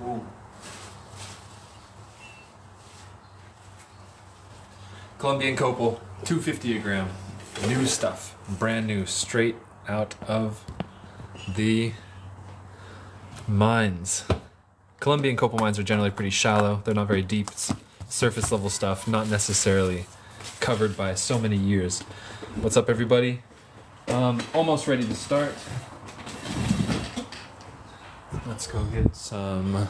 Ooh. Colombian Copal, $2.50 a gram. New stuff, brand new, straight out of the mines. Colombian Copal mines are generally pretty shallow. They're not very deep. It's surface level stuff, not necessarily covered by so many years. What's up, everybody? Almost ready to start. Let's go get some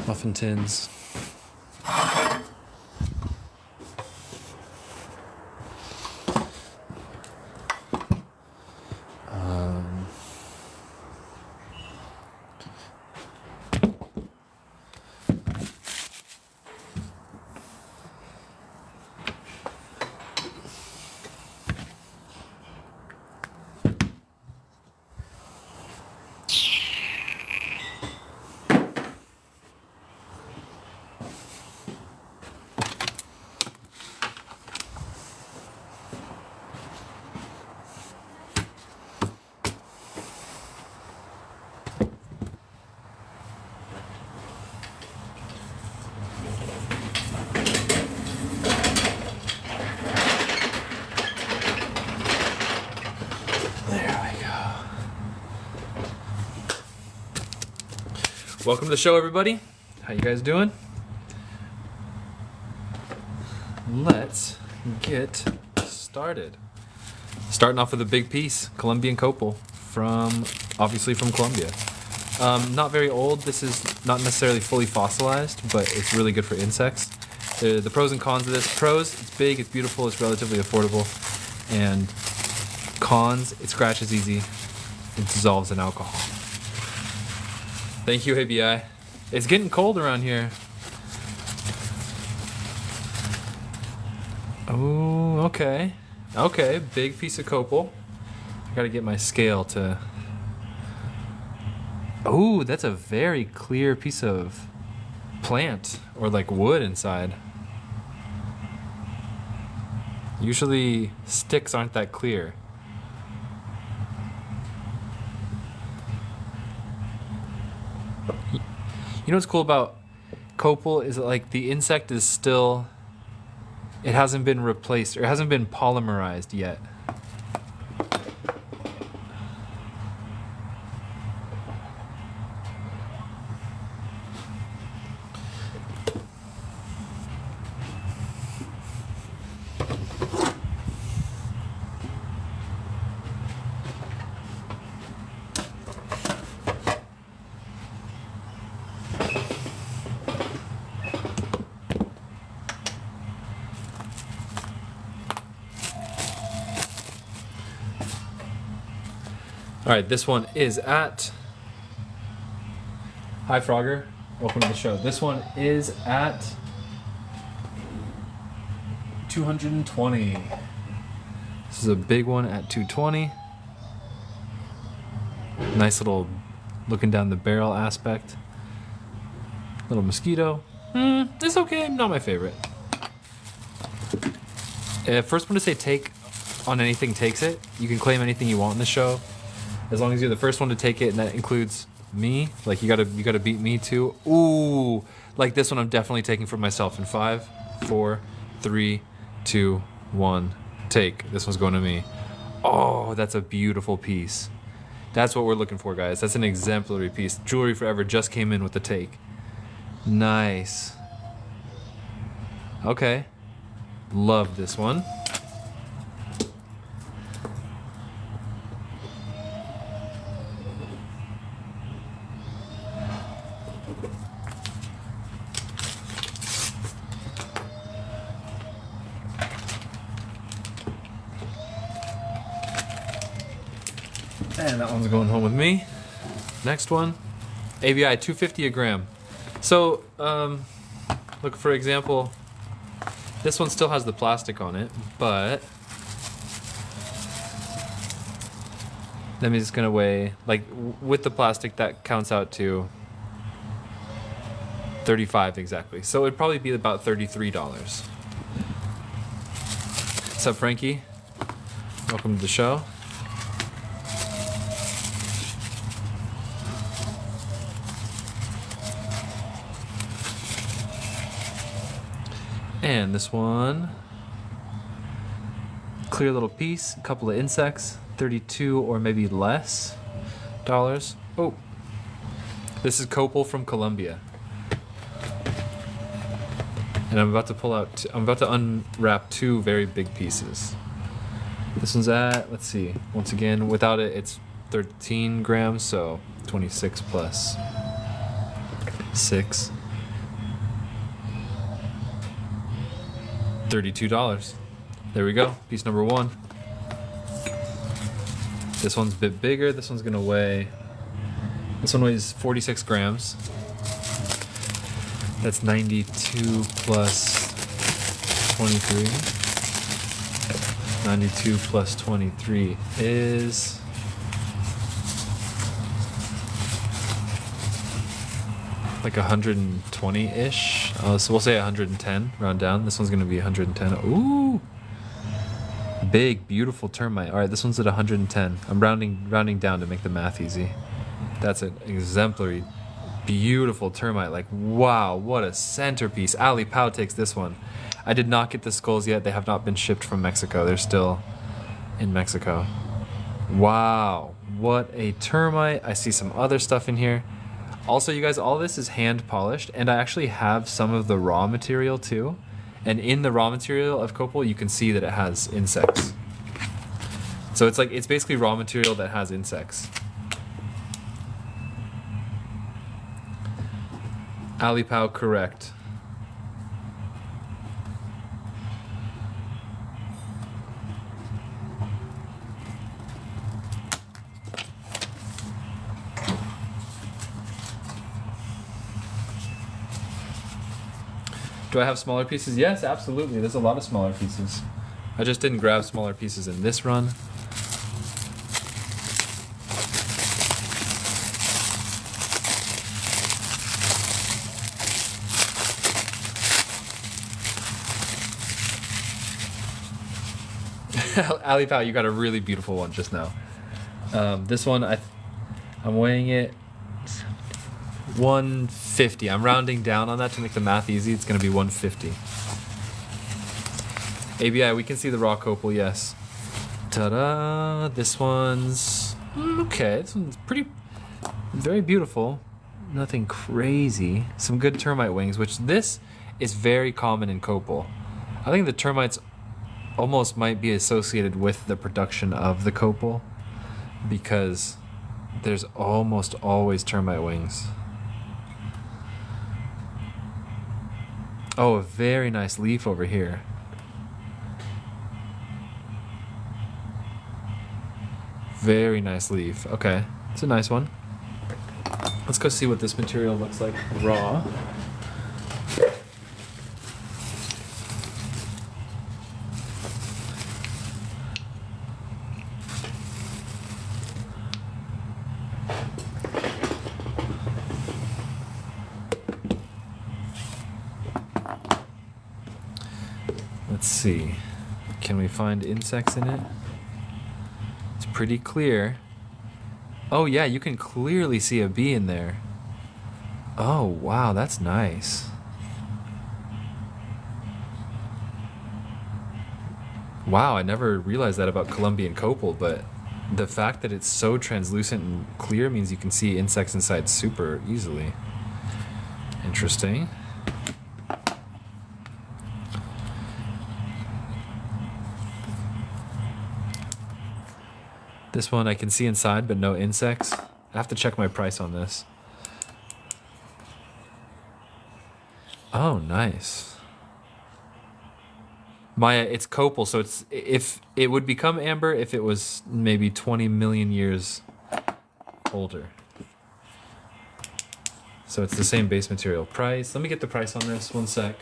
muffin tins. Welcome to the show, everybody. How you guys doing? Let's get started. Starting off with a big piece, Colombian Copal, obviously from Colombia. Not very old. This is not necessarily fully fossilized, but it's really good for insects. The pros and cons of this: pros, it's big, it's beautiful, it's relatively affordable, and cons, it scratches easy, it dissolves in alcohol. Thank you, ABI. It's getting cold around here. Oh, okay. Okay, big piece of copal. I gotta get my scale to... Oh, that's a very clear piece of plant, or like wood inside. Usually sticks aren't that clear. You know what's cool about copal is that, like, the insect is still, it hasn't been replaced, or it hasn't been polymerized yet. Alright, this one is at... Hi, Frogger. Welcome to the show. This one is at 220. This is a big one at 220. Nice little looking down the barrel aspect. Little mosquito. It's okay, not my favorite. First one to say take on anything takes it. You can claim anything you want in the show, as long as you're the first one to take it, and that includes me. Like, you gotta beat me too. Ooh, like this one I'm definitely taking for myself in 5, 4, 3, 2, 1, take. This one's going to me. Oh, that's a beautiful piece. That's what we're looking for, guys. That's an exemplary piece. Jewelry Forever just came in with the take. Nice. Okay. Love this one. And that one's going home with me. Next one, ABI, $2.50 a gram. So, look, for example, this one still has the plastic on it, but that means it's gonna weigh, like, with the plastic, that counts out to 35 exactly. So it'd probably be about $33. What's up, Frankie? Welcome to the show. And this one, clear little piece, a couple of insects, 32 or maybe less dollars. Oh, this is Copal from Colombia. And I'm about to pull out, I'm about to unwrap two very big pieces. This one's at, let's see, once again, without it, it's 13 grams, so 26 plus 6. $32. There we go, piece number one. This one's a bit bigger, this one's gonna weigh, this one weighs 46 grams. That's 92 plus 23. 92 plus 23 is like 120-ish. So we'll say 110, round down. This one's gonna be 110. Ooh, big, beautiful termite. All right, this one's at 110. I'm rounding down to make the math easy. That's an exemplary, beautiful termite. Like, wow, what a centerpiece. Ali Pao takes this one. I did not get the skulls yet. They have not been shipped from Mexico. They're still in Mexico. Wow, what a termite. I see some other stuff in here. Also, you guys, all this is hand polished, and I actually have some of the raw material too. And in the raw material of Copal, you can see that it has insects. So it's like, it's basically raw material that has insects. Ali Pao, correct. Do I have smaller pieces? Yes, absolutely. There's a lot of smaller pieces. I just didn't grab smaller pieces in this run. Ali Pao, you got a really beautiful one just now. This one, I'm weighing it 150. I'm rounding down on that to make the math easy. It's going to be 150. ABI, we can see the raw Copal, yes. Ta-da! This one's okay. This one's very beautiful. Nothing crazy. Some good termite wings, which this is very common in Copal. I think the termites almost might be associated with the production of the Copal because there's almost always termite wings. Oh, a very nice leaf over here. Very nice leaf. Okay, it's a nice one. Let's go see what this material looks like raw. Let's see. Can we find insects in it? It's pretty clear. Oh yeah, you can clearly see a bee in there. Oh wow, that's nice. Wow, I never realized that about Colombian Copal, but the fact that it's so translucent and clear means you can see insects inside super easily. Interesting. This one I can see inside, but no insects. I have to check my price on this. Oh, nice. Maya, it's Copal, so if it would become amber if it was maybe 20 million years older. So it's the same base material. Price, let me get the price on this, one sec.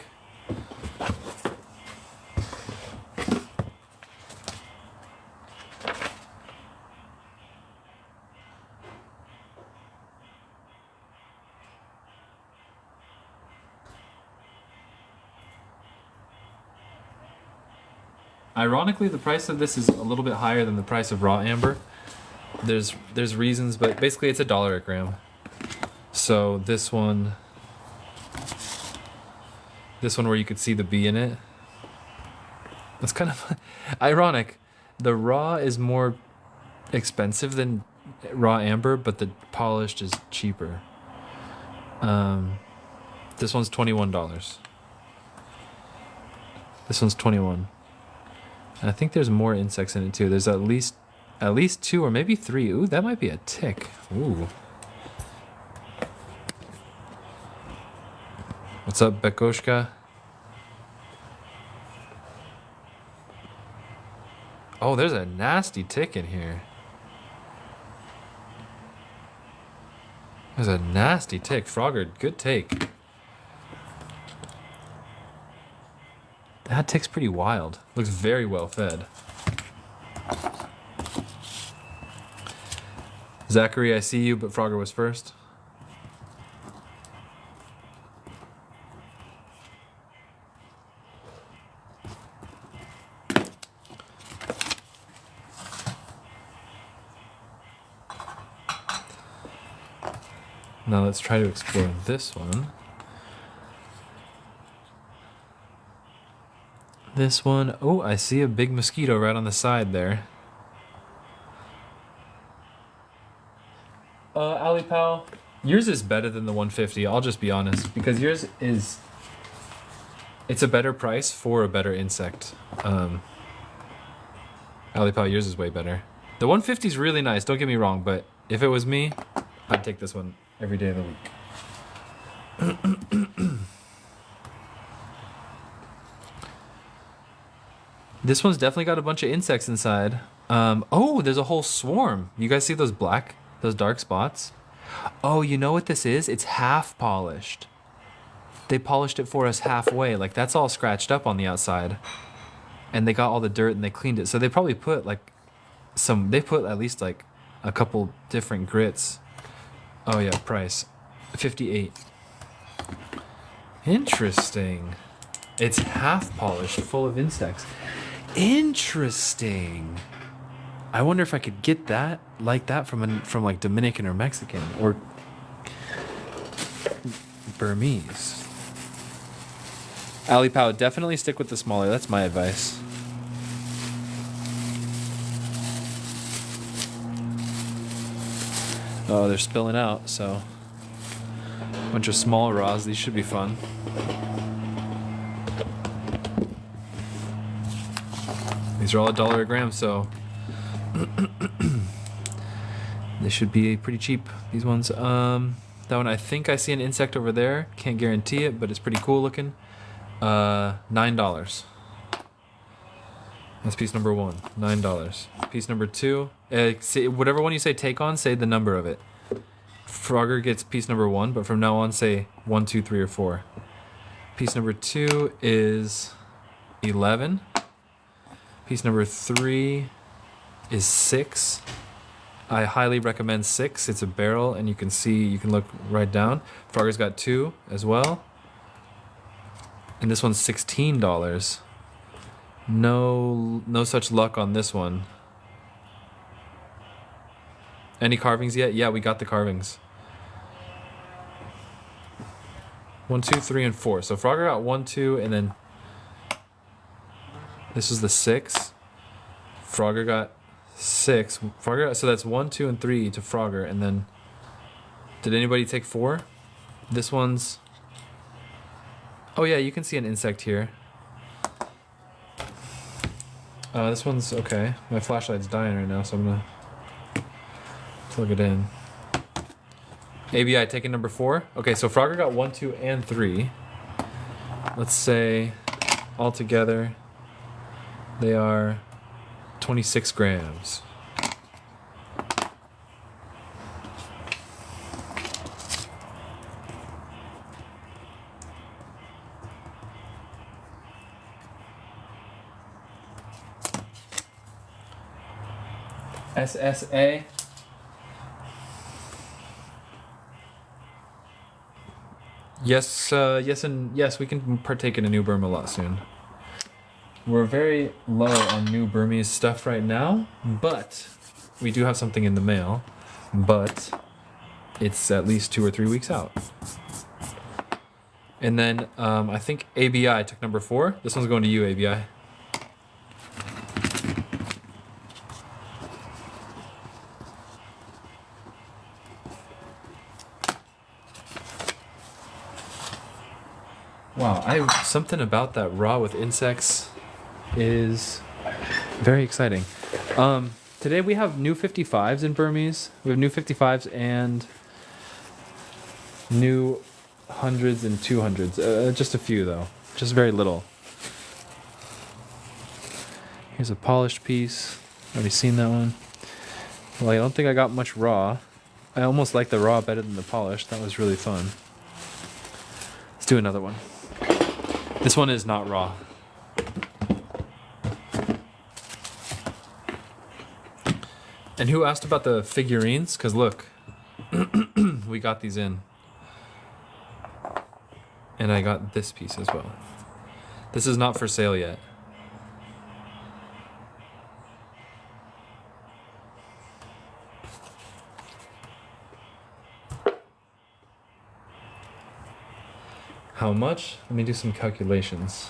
Ironically, the price of this is a little bit higher than the price of raw amber. There's reasons, but basically it's $1 a gram. So this one This one where you could see the bee in it. It's kind of ironic. The raw is more expensive than raw amber, but the polished is cheaper. This one's $21. This one's 21. And I think there's more insects in it too. There's at least 2 or maybe 3. Ooh, that might be a tick. Ooh. What's up, Bekoshka? Oh, there's a nasty tick in here. There's a nasty tick. Frogger, good take. That tick's pretty wild. Looks very well fed. Zachary, I see you, but Frogger was first. Now let's try to explore this one. This one, oh, I see a big mosquito right on the side there. Ali Pal, yours is better than the 150. I'll just be honest, because yours is, it's a better price for a better insect. Ali Pal, yours is way better. The 150 is really nice, don't get me wrong, but if it was me, I'd take this one every day of the week. This one's definitely got a bunch of insects inside. Oh, there's a whole swarm. You guys see those dark spots? Oh, you know what this is? It's half polished. They polished it for us halfway. Like, that's all scratched up on the outside. And they got all the dirt and they cleaned it. So they probably put they put at least like a couple different grits. Oh yeah, price. 58. Interesting. It's half polished, full of insects. Interesting. I wonder if I could get that like that from like Dominican or Mexican or Burmese. Ali Pao, definitely stick with the smaller. That's my advice. Oh, they're spilling out, so a bunch of small raws. These should be fun. These are all $1 a gram, so they should be pretty cheap. These ones. That one, I think I see an insect over there. Can't guarantee it, but it's pretty cool looking. $9. That's piece number 1. $9. Piece number 2. Say, whatever one you say take on, say the number of it. Frogger gets piece number 1, but from now on say 1, 2, 3, or 4. Piece number 2 is 11. Piece number 3 is 6. I highly recommend 6. It's a barrel, and you can look right down. Frogger's got 2 as well. And this one's $16. No such luck on this one. Any carvings yet? Yeah, we got the carvings. 1, 2, 3, and 4. So Frogger got 1, 2, and then this is the 6. Frogger got 6. So that's 1, 2, and 3 to Frogger, and then did anybody take 4? This one's. Oh yeah, you can see an insect here. This one's okay. My flashlight's dying right now, so I'm gonna plug it in. ABI taking number 4. Okay, so Frogger got 1, 2, and 3. Let's say altogether they are 26 grams. SSA. Yes, we can partake in a new Burma lot soon. We're very low on new Burmese stuff right now, but we do have something in the mail, but it's at least 2 or 3 weeks out. And then I think ABI took number 4. This one's going to you, ABI. Wow, something about that raw with insects is very exciting. Today we have new 55s in Burmese. We have new 55s and new 100s and 200s. Just a few though, just very little. Here's a polished piece. Already seen that one. Well, I don't think I got much raw. I almost like the raw better than the polished. That was really fun. Let's do another one. This one is not raw. And who asked about the figurines? Because look, we got these in. And I got this piece as well. This is not for sale yet. How much? Let me do some calculations.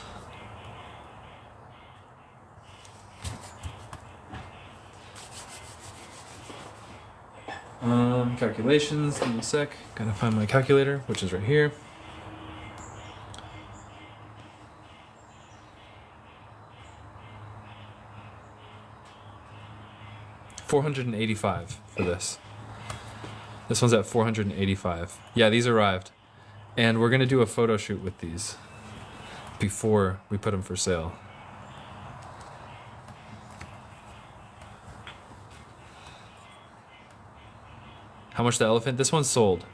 Calculations, give me a sec. Gotta find my calculator, which is right here. $485 for this. This one's at $485. Yeah, these arrived. And we're gonna do a photo shoot with these before we put them for sale. How much the elephant? This one's sold.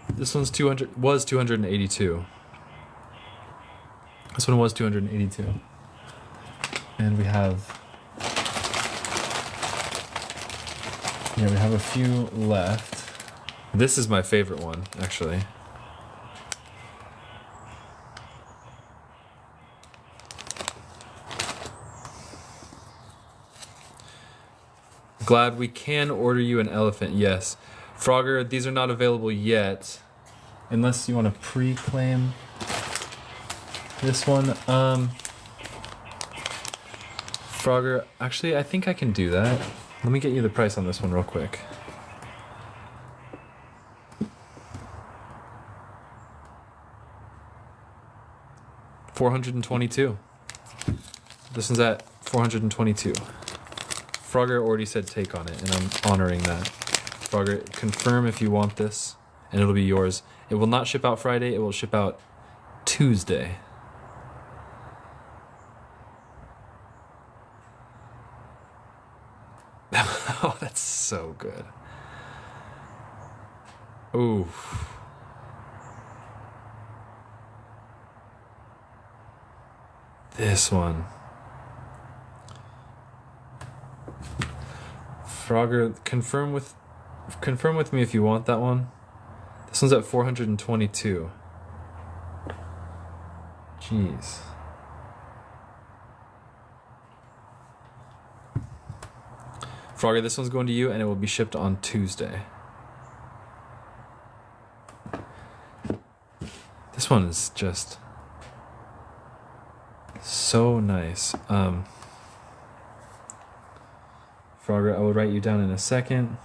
This one's 282. This one was 282. And we have a few left. This is my favorite one, actually. Glad we can order you an elephant, yes. Frogger, these are not available yet. Unless you want to pre-claim this one. Frogger, actually I think I can do that. Let me get you the price on this one real quick. $422. This one's at $422. Frogger already said take on it, and I'm honoring that. Frogger, confirm if you want this, and it'll be yours. It will not ship out Friday, it will ship out Tuesday. Oh, that's so good. Ooh. This one. Frogger, confirm with me if you want that one. This one's at 422. Jeez. Frogger, this one's going to you and it will be shipped on Tuesday. This one is just so nice. Frogger, I will write you down in a second.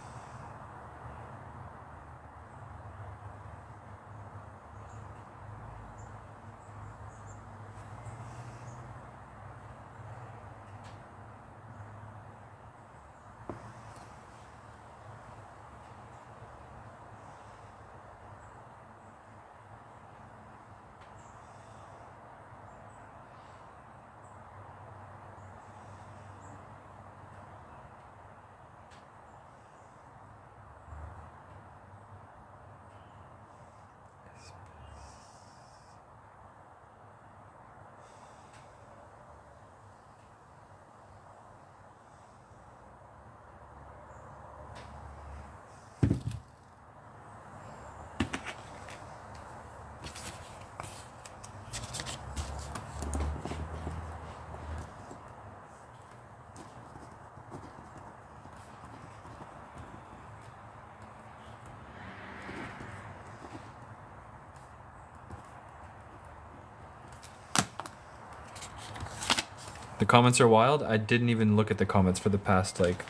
The comments are wild. I didn't even look at the comments for the past like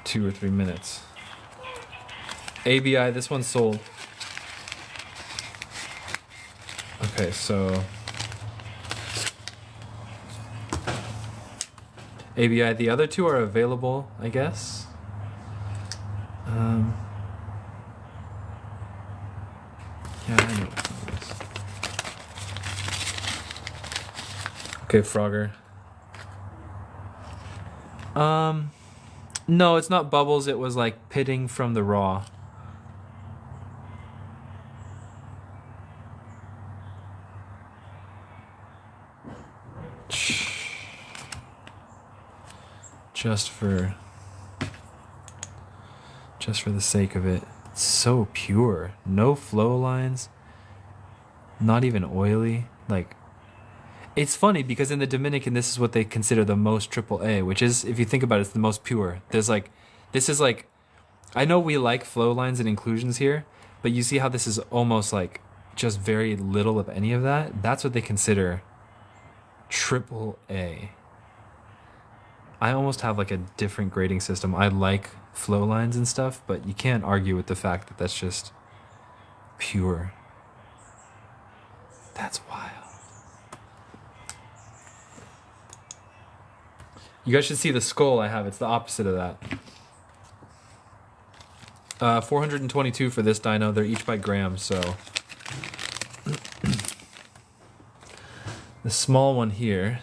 2 or 3 minutes. ABI, this one's sold. Okay, so ABI, the other two are available, I guess. Yeah, I know what song it is. Okay, Frogger. No, it's not bubbles. It was like pitting from the raw. Just for the sake of it. It's so pure. No flow lines. Not even oily. Like, it's funny because in the Dominican, this is what they consider the most AAA, which is, if you think about it, it's the most pure. There's like, this is like, I know we like flow lines and inclusions here, but you see how this is almost like just very little of any of that? That's what they consider AAA. I almost have like a different grading system. I like flow lines and stuff, but you can't argue with the fact that that's just pure. That's wild. You guys should see the skull I have. It's the opposite of that. 422 for this dino. They're each by gram, so. The small one here.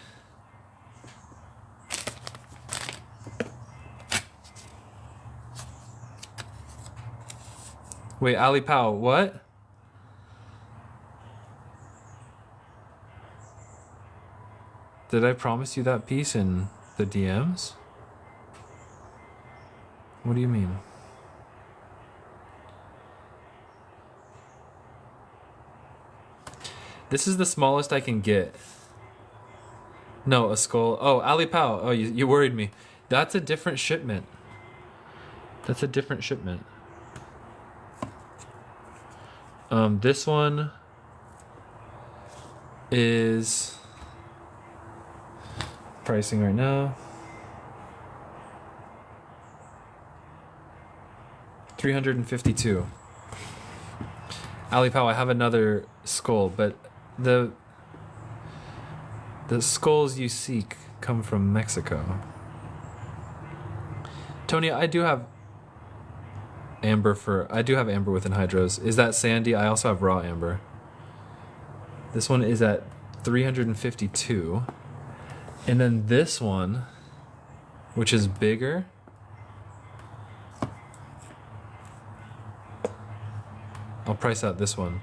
Wait, Ali Pow, what? Did I promise you that piece in the DMs? What do you mean? This is the smallest I can get. No, a skull. Oh, Ali Pow. Oh, you worried me. That's a different shipment. That's a different shipment. This one is pricing right now. $352. Ali Pow, I have another skull, but the skulls you seek come from Mexico. Tony, I do have amber with enhydros. Is that sandy? I also have raw amber. This one is at 352. And then this one, which is bigger, I'll price out this one.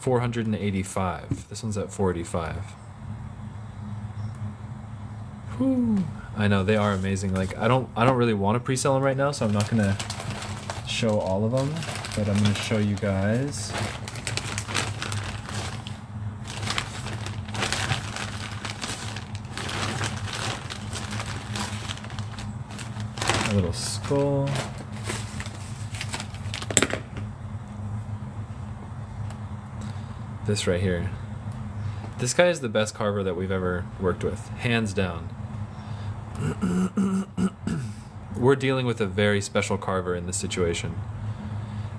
$485. This one's at 485. Whew. I know they are amazing. Like I don't really want to pre-sell them right now, so I'm not gonna show all of them, but I'm gonna show you guys. A little skull. This right here. This guy is the best carver that we've ever worked with, hands down. We're dealing with a very special carver in this situation.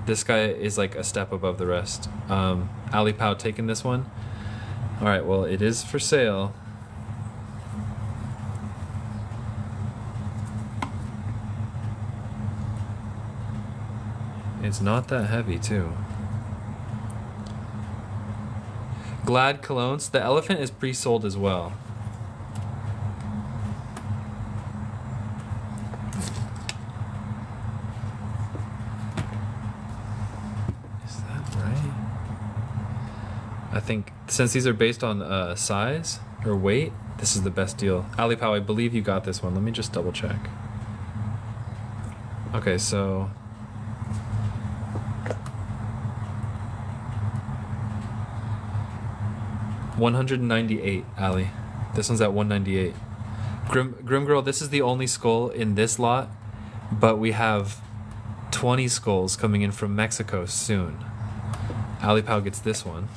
This guy is like a step above the rest. Ali Pow taking this one. All right, well, it is for sale. It's not that heavy, too. Glad colognes. The elephant is pre-sold as well. Is that right? I think since these are based on size or weight, this is the best deal. Ali Pow, I believe you got this one. Let me just double check. Okay, so $198, Ali. This one's at 198. Grim Girl, this is the only skull in this lot, but we have 20 skulls coming in from Mexico soon. Alipao gets this one.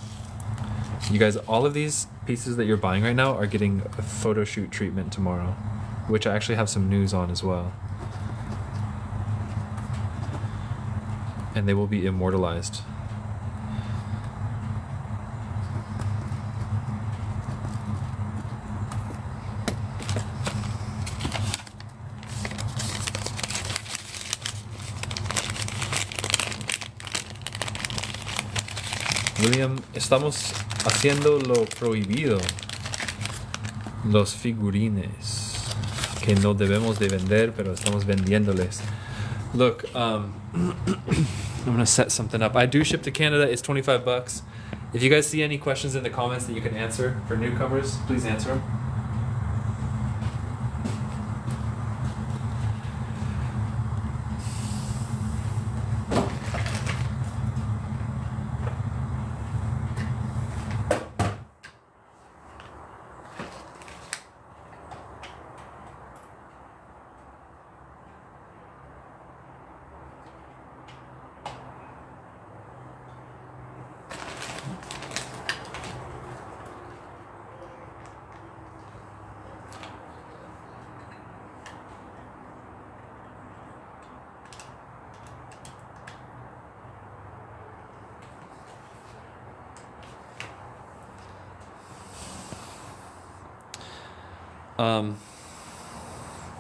You guys, all of these pieces that you're buying right now are getting a photo shoot treatment tomorrow, which I actually have some news on as well. And they will be immortalized. William, estamos haciendo lo prohibido. Los figurines que no debemos de vender, pero estamos vendiéndoles. Look, I'm gonna set something up. I do ship to Canada. It's $25. If you guys see any questions in the comments that you can answer for newcomers, please answer them.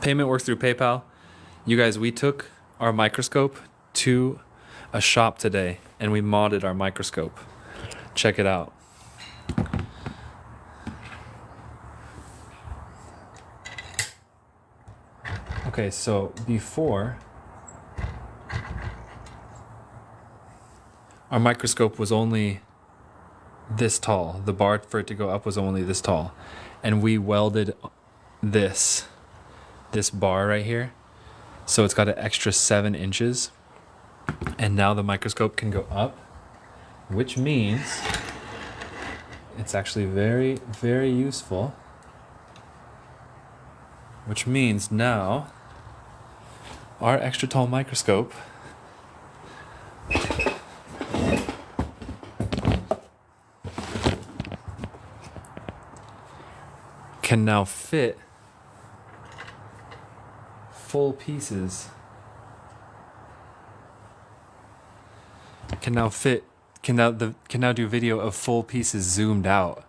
Payment works through PayPal. You guys, we took our microscope to a shop today and we modded our microscope. Check it out. Okay, so before, our microscope was only this tall. The bar for it to go up was only this tall. And we welded this bar right here. So it's got an extra 7 inches. And now the microscope can go up, which means it's actually very, very useful. Which means now our extra tall microscope can now fit full pieces. Can now do video of full pieces zoomed out.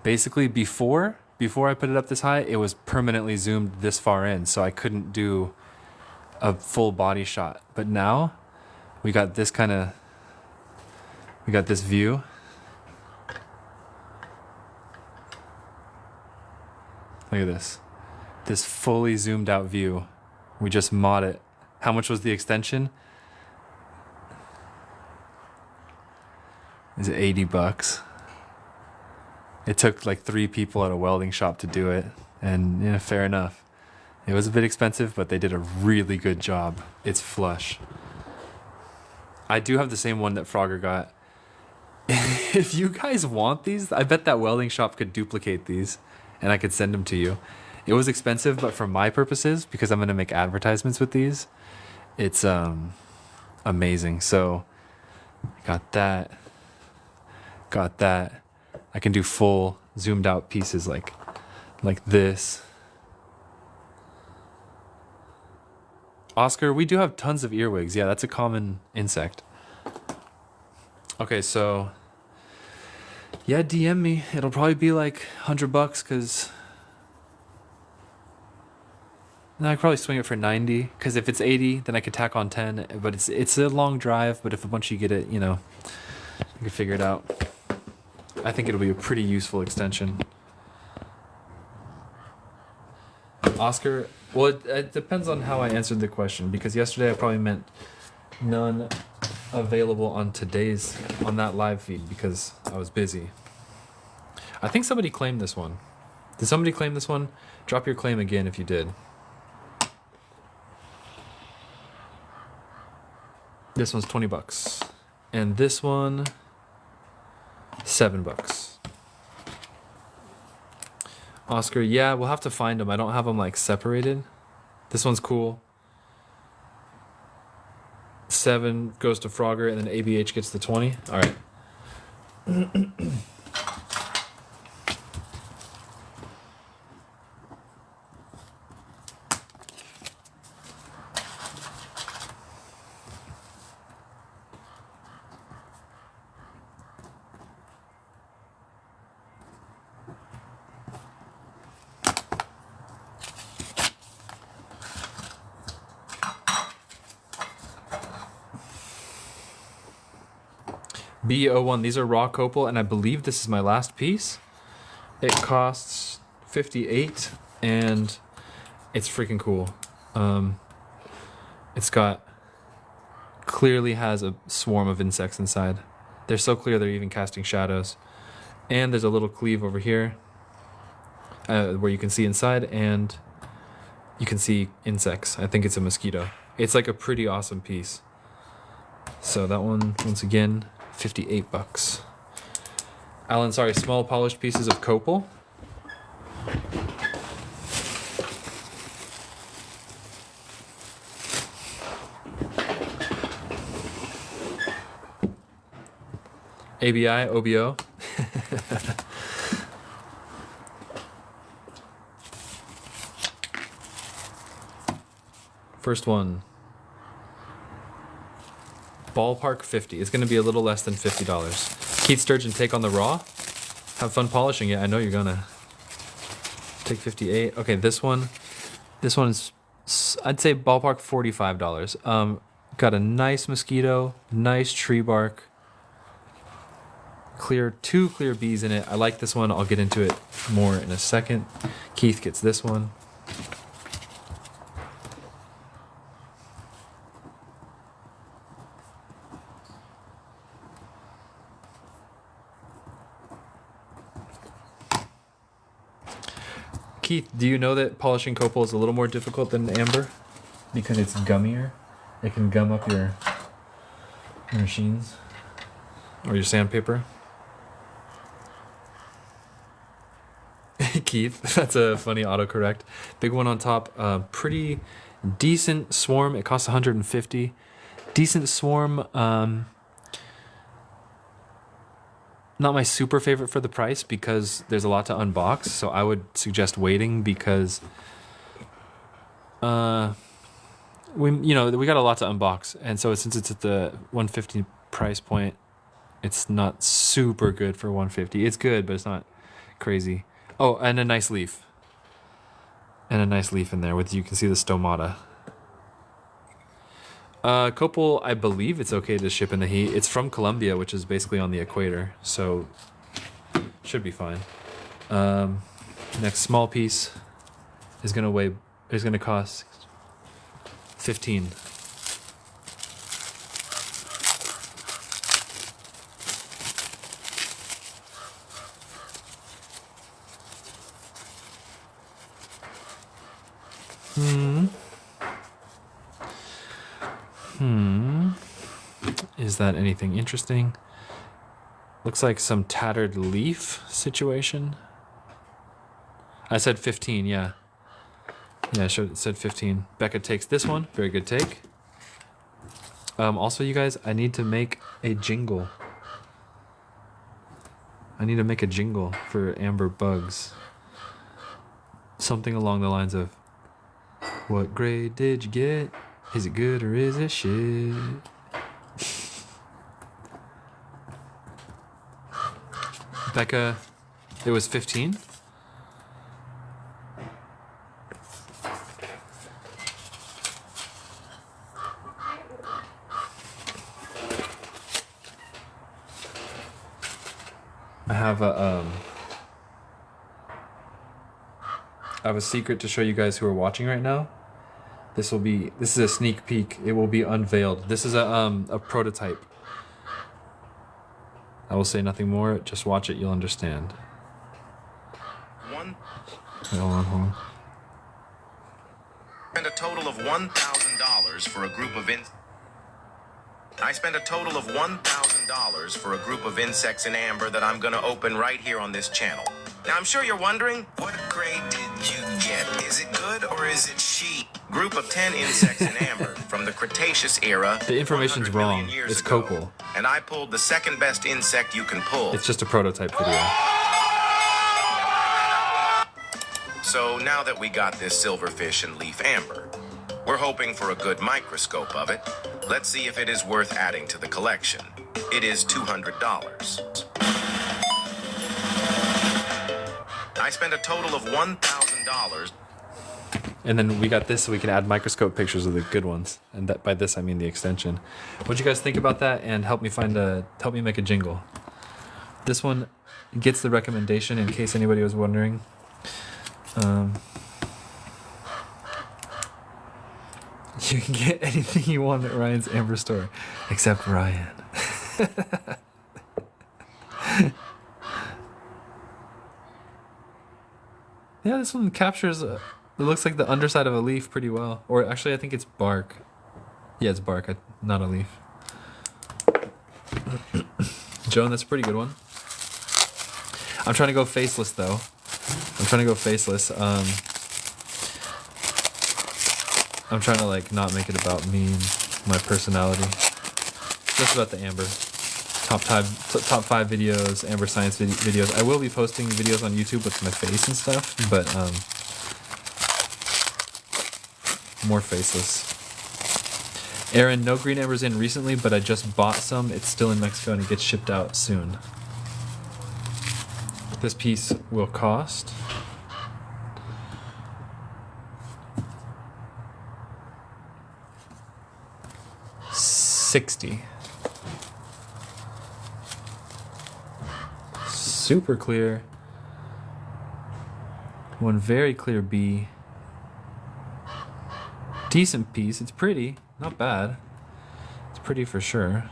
Basically before I put it up this high, it was permanently zoomed this far in, so I couldn't do a full body shot. But now we got this view. Look at this. This fully zoomed out view. We just mod it. How much was the extension? Is it $80? It took like 3 people at a welding shop to do it, and yeah, fair enough. It was a bit expensive, but they did a really good job. It's flush. I do have the same one that Frogger got. If you guys want these, I bet that welding shop could duplicate these, and I could send them to you. It was expensive, but for my purposes, because I'm going to make advertisements with these, it's amazing. So, got that. I can do full zoomed out pieces like this. Oscar, we do have tons of earwigs. Yeah, that's a common insect. Okay, so yeah, DM me. It'll probably be like $100 because no, I could probably swing it for 90 because if it's 80, then I could tack on 10. But it's a long drive. But if once you get it, you know, you can figure it out. I think it'll be a pretty useful extension. Oscar, well, it depends on how I answered the question, because yesterday I probably meant none available on that live feed because I was busy. I think somebody claimed this one. Did somebody claim this one? Drop your claim again if you did. This one's $20. And this one, $7. Oscar, yeah, we'll have to find them. I don't have them like separated. This one's cool. 7 goes to Frogger, and then ABH gets the 20. All right. B01, these are raw copal, and I believe this is my last piece. It costs 58, and it's freaking cool. It's got, clearly has a swarm of insects inside. They're so clear they're even casting shadows. And there's a little cleave over here where you can see inside, and you can see insects. I think it's a mosquito. It's like a pretty awesome piece. So that one, once again, 58 bucks. Alan, sorry, small polished pieces of copal. ABI, OBO. First one. Ballpark 50. It's going to be a little less than $50. Keith Sturgeon, take on the raw. Have fun polishing it. I know you're going to. Take 58. Okay, this one is, I'd say ballpark $45. Got a nice mosquito, nice tree bark. Two clear bees in it. I like this one. I'll get into it more in a second. Keith gets this one. Keith, do you know that polishing copal is a little more difficult than amber? Because it's gummier. It can gum up your machines or your sandpaper. Keith, that's a funny autocorrect. Big one on top. Pretty decent swarm. It costs 150. Decent swarm. Not my super favorite for the price because there's a lot to unbox. So I would suggest waiting because we got a lot to unbox, and so since it's at the 150 price point, it's not super good for 150. It's good, but it's not crazy. Oh, and a nice leaf. And a nice leaf in there with, you can see the stomata. Copal, I believe it's okay to ship in the heat. It's from Colombia, which is basically on the equator, so should be fine. Next small piece is gonna cost 15. Is that anything interesting? Looks like some tattered leaf situation. I said 15, yeah. Yeah, it said 15. Becca takes this one. Very good take. Also, you guys, I need to make a jingle. I need to make a jingle for AmberBugs. Something along the lines of, what grade did you get? Is it good or is it shit? Becca, it was 15? I have a secret to show you guys who are watching right now. This is a sneak peek. It will be unveiled. This is a prototype. I will say nothing more. Just watch it. You'll understand. Wait, hold on. Spend a total of $1,000 for a group of I spent a total of $1,000 for a group of insects in amber that I'm going to open right here on this channel. Now, I'm sure you're wondering, what grade did you get? Is it good or is it sheep? Group of 10 insects in amber from the Cretaceous era. The information's 100 million wrong. years It's ago. Copal. And I pulled the second best insect you can pull. It's just a prototype video. So now that we got this silverfish and leaf amber, we're hoping for a good microscope of it. Let's see if it is worth adding to the collection. It is $200. I spent a total of $1,000. And then we got this so we can add microscope pictures of the good ones. And that by this I mean the extension. What'd you guys think about that? And help me make a jingle. This one gets the recommendation in case anybody was wondering. You can get anything you want at Ryan's Amber store, except Ryan. Yeah, this one captures, it looks like the underside of a leaf pretty well. Or actually, I think it's bark. Yeah, it's bark, not a leaf. Joan, that's a pretty good one. I'm trying to go faceless, though. I'm trying to, like, not make it about me and my personality. Just about the Amber. Top 5 videos, Amber science videos. I will be posting videos on YouTube with my face and stuff, but more faceless. Aaron, no green ambers in recently, but I just bought some. It's still in Mexico and it gets shipped out soon. This piece will cost $60. Super clear. One very clear B. Decent piece. It's pretty. Not bad. It's pretty for sure.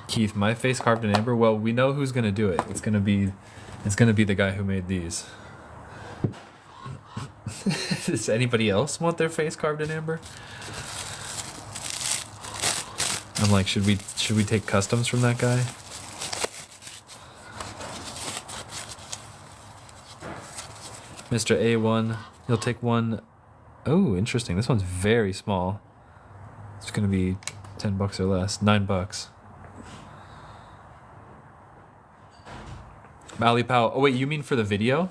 Keith, my face carved in amber. Well, we know who's gonna do it. It's gonna be the guy who made these. Does anybody else want their face carved in amber? I'm like, should we take customs from that guy? Mr. A1, he'll take one. Oh, interesting. This one's very small. It's gonna be $10 or less. $9. Ali Pow. Oh wait, you mean for the video?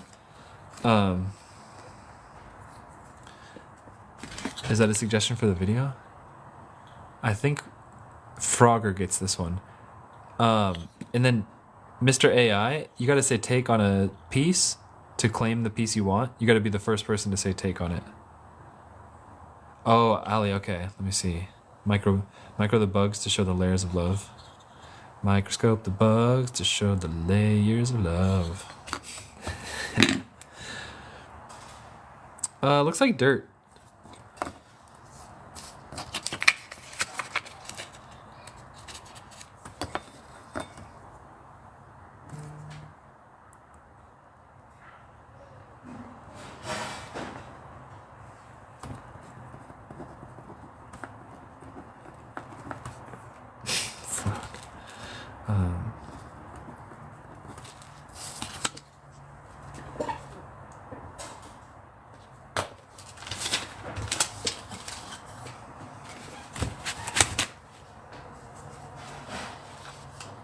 Is that a suggestion for the video? I think Frogger gets this one. And then Mr. AI, you gotta say take on a piece to claim the piece you want. You gotta be the first person to say take on it. Oh, Ali, okay. Let me see. Micro the bugs to show the layers of love. Microscope the bugs to show the layers of love. Looks like dirt.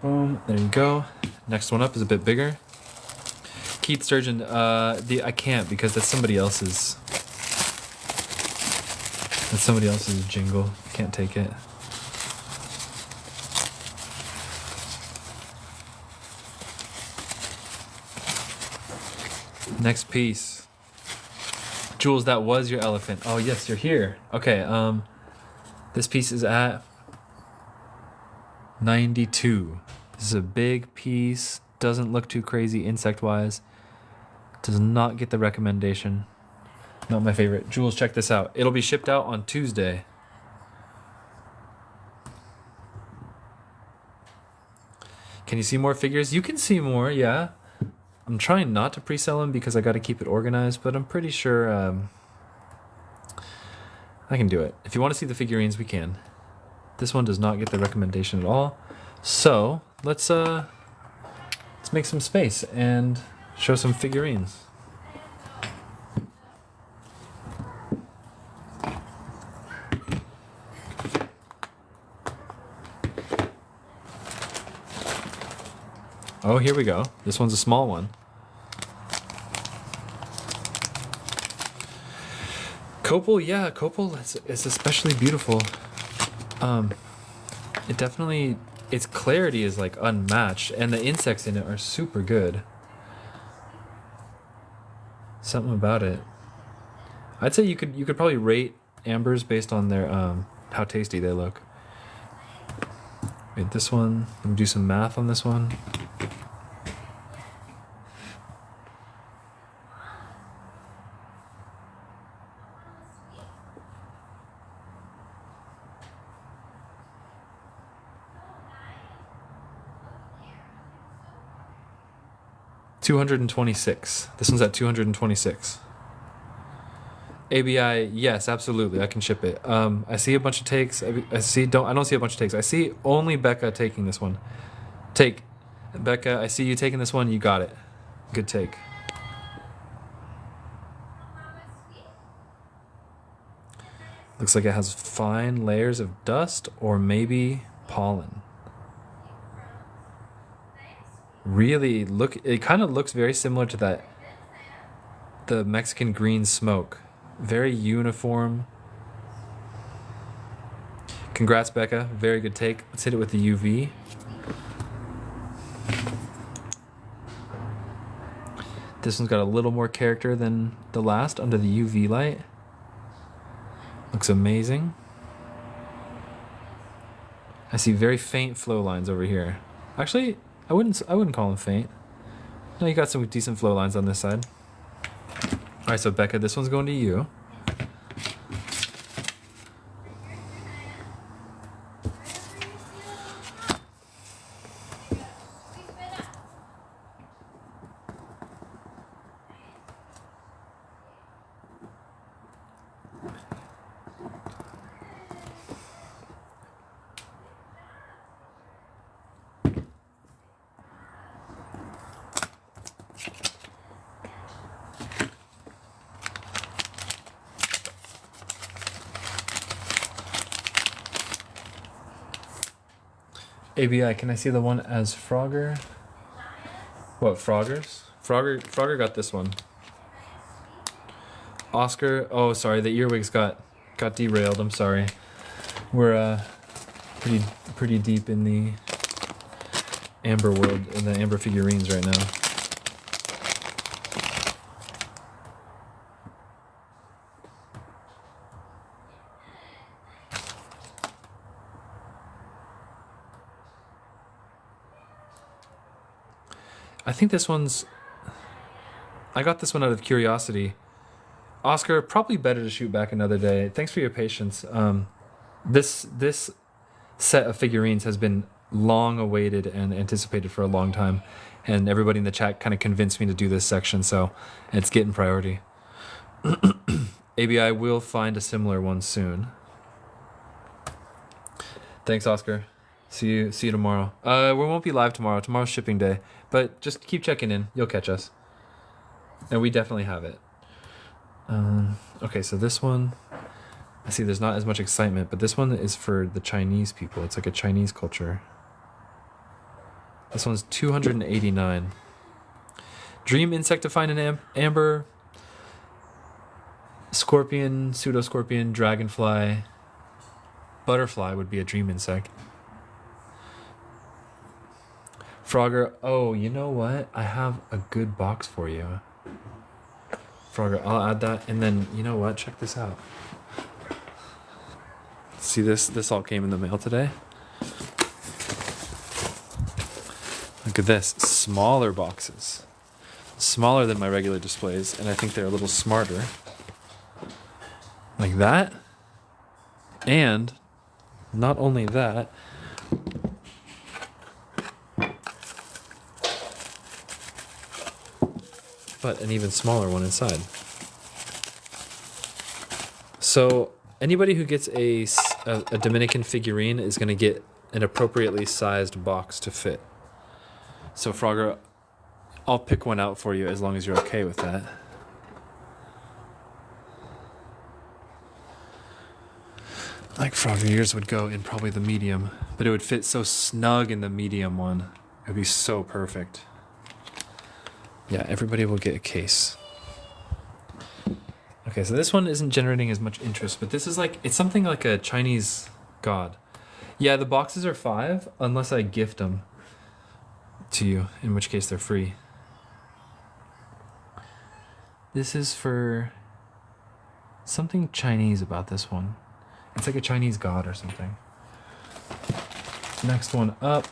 Boom, there you go. Next one up is a bit bigger. Keith Sturgeon, I can't because that's somebody else's. That's somebody else's jingle. Can't take it. Next piece. Jules, that was your elephant. Oh yes, you're here. Okay, this piece is at 92. This is a big piece. Doesn't look too crazy insect-wise. Does not get the recommendation. Not my favorite. Jules, check this out. It'll be shipped out on Tuesday. Can you see more figures? You can see more, yeah. I'm trying not to pre-sell them because I got to keep it organized, but I'm pretty sure I can do it. If you want to see the figurines, we can. This one does not get the recommendation at all. So let's make some space and show some figurines. Oh, here we go. This one's a small one. Copal, yeah, Copal is especially beautiful. It definitely, its clarity is like unmatched, and the insects in it are super good. Something about it. I'd say you could probably rate ambers based on their how tasty they look. Wait, this one. Let me do some math on this one. $226. This one's at $226. ABI, yes, absolutely. I can ship it. I see a bunch of takes. I don't see a bunch of takes. I see only Becca taking this one. Take. Becca, I see you taking this one. You got it. Good take. Looks like it has fine layers of dust or maybe pollen. Really it kind of looks very similar to the Mexican green smoke. Very uniform. Congrats, Becca. Very good take. Let's hit it with the UV. This one's got a little more character than the last under the UV light. Looks amazing. I see very faint flow lines over here. Actually, I wouldn't call them faint. No, you got some decent flow lines on this side. All right, so Becca, this one's going to you. ABI, can I see the one as Frogger? What, Froggers? Frogger got this one. Oscar, oh sorry, the earwigs got derailed, I'm sorry. We're pretty deep in the amber world, in the amber figurines right now. I think this one's... I got this one out of curiosity. Oscar, probably better to shoot back another day. Thanks for your patience. This set of figurines has been long awaited and anticipated for a long time, and everybody in the chat kind of convinced me to do this section, so it's getting priority. ABI will find a similar one soon. Thanks, Oscar. See you tomorrow. We won't be live tomorrow. Tomorrow's shipping day. But just keep checking in. You'll catch us. And we definitely have it. Okay, so this one... I see there's not as much excitement, but this one is for the Chinese people. It's like a Chinese culture. This one's $289. Dream insect to find in amber. Scorpion, pseudoscorpion, dragonfly. Butterfly would be a dream insect. Frogger, oh, you know what? I have a good box for you. Frogger, I'll add that. And then, you know what? Check this out. See this? This all came in the mail today. Look at this. Smaller boxes. Smaller than my regular displays, and I think they're a little smarter. Like that. And not only that, but an even smaller one inside. So Anybody who gets a Dominican figurine is going to get an appropriately sized box to fit. So Frogger, I'll pick one out for you as long as you're okay with that. Like Frogger, yours would go in probably the medium, but it would fit so snug in the medium one. It would be so perfect. Yeah, everybody will get a case. Okay, so this one isn't generating as much interest, but this is like, it's something like a Chinese god. Yeah, the boxes are $5, unless I gift them to you, in which case they're free. This is for something Chinese about this one. It's like a Chinese god or something. Next one up.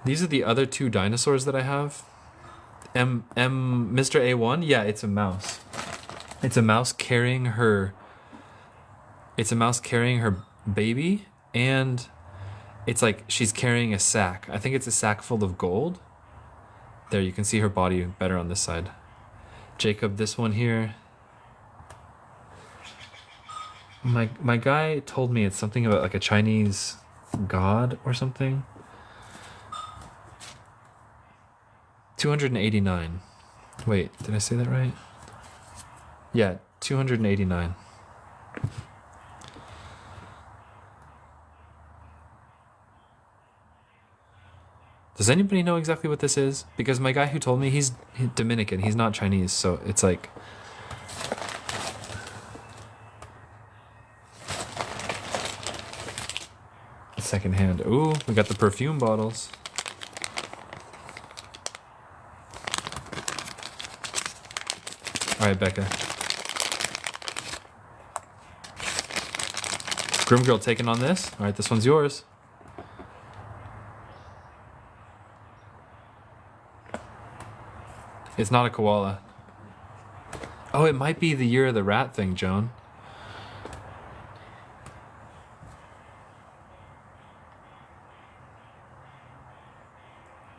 These are the other two dinosaurs that I have. Mr. A1, yeah, it's a mouse. It's a mouse carrying her. It's a mouse carrying her baby, and it's like she's carrying a sack. I think it's a sack full of gold. There, you can see her body better on this side. Jacob, this one here. My guy told me it's something about like a Chinese god or something. 289. Wait, did I say that right? Yeah, 289. Does anybody know exactly what this is? Because my guy who told me, he's Dominican, he's not Chinese, so it's like... secondhand. Ooh, we got the perfume bottles. All right, Becca. Grim Girl taking on this. All right, this one's yours. It's not a koala. Oh, it might be the year of the rat thing, Joan.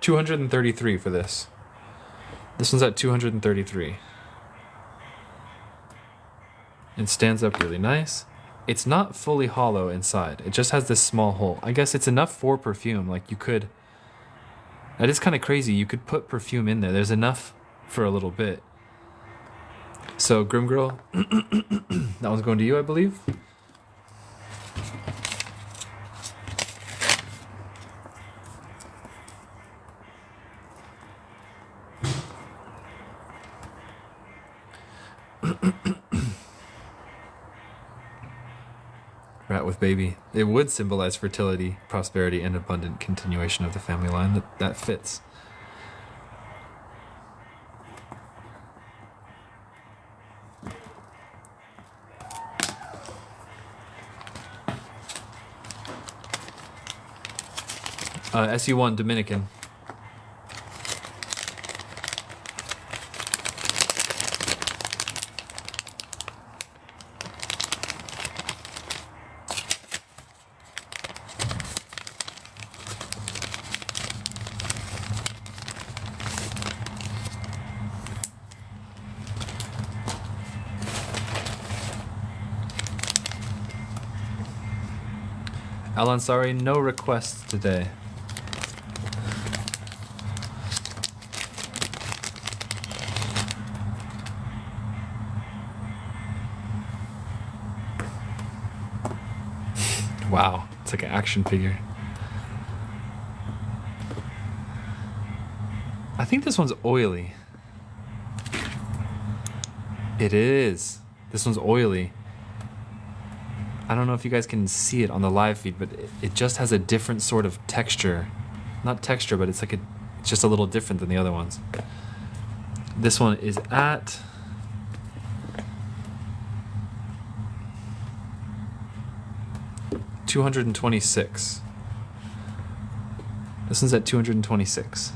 $233 for this. This one's at 233. It stands up really nice. It's not fully hollow inside. It just has this small hole. I guess it's enough for perfume. Like you could... That is kind of crazy. You could put perfume in there. There's enough for a little bit. So, Grim Girl, that one's going to you, I believe. Rat with baby. It would symbolize fertility, prosperity, and abundant continuation of the family line. That fits. SU1 Dominican. Alan, sorry, no requests today. Wow, it's like an action figure. I think this one's oily. It is. This one's oily. I don't know if you guys can see it on the live feed, but it just has a different sort of texture. Not texture, but it's like it's just a little different than the other ones. This one is at... $226. This one's at $226.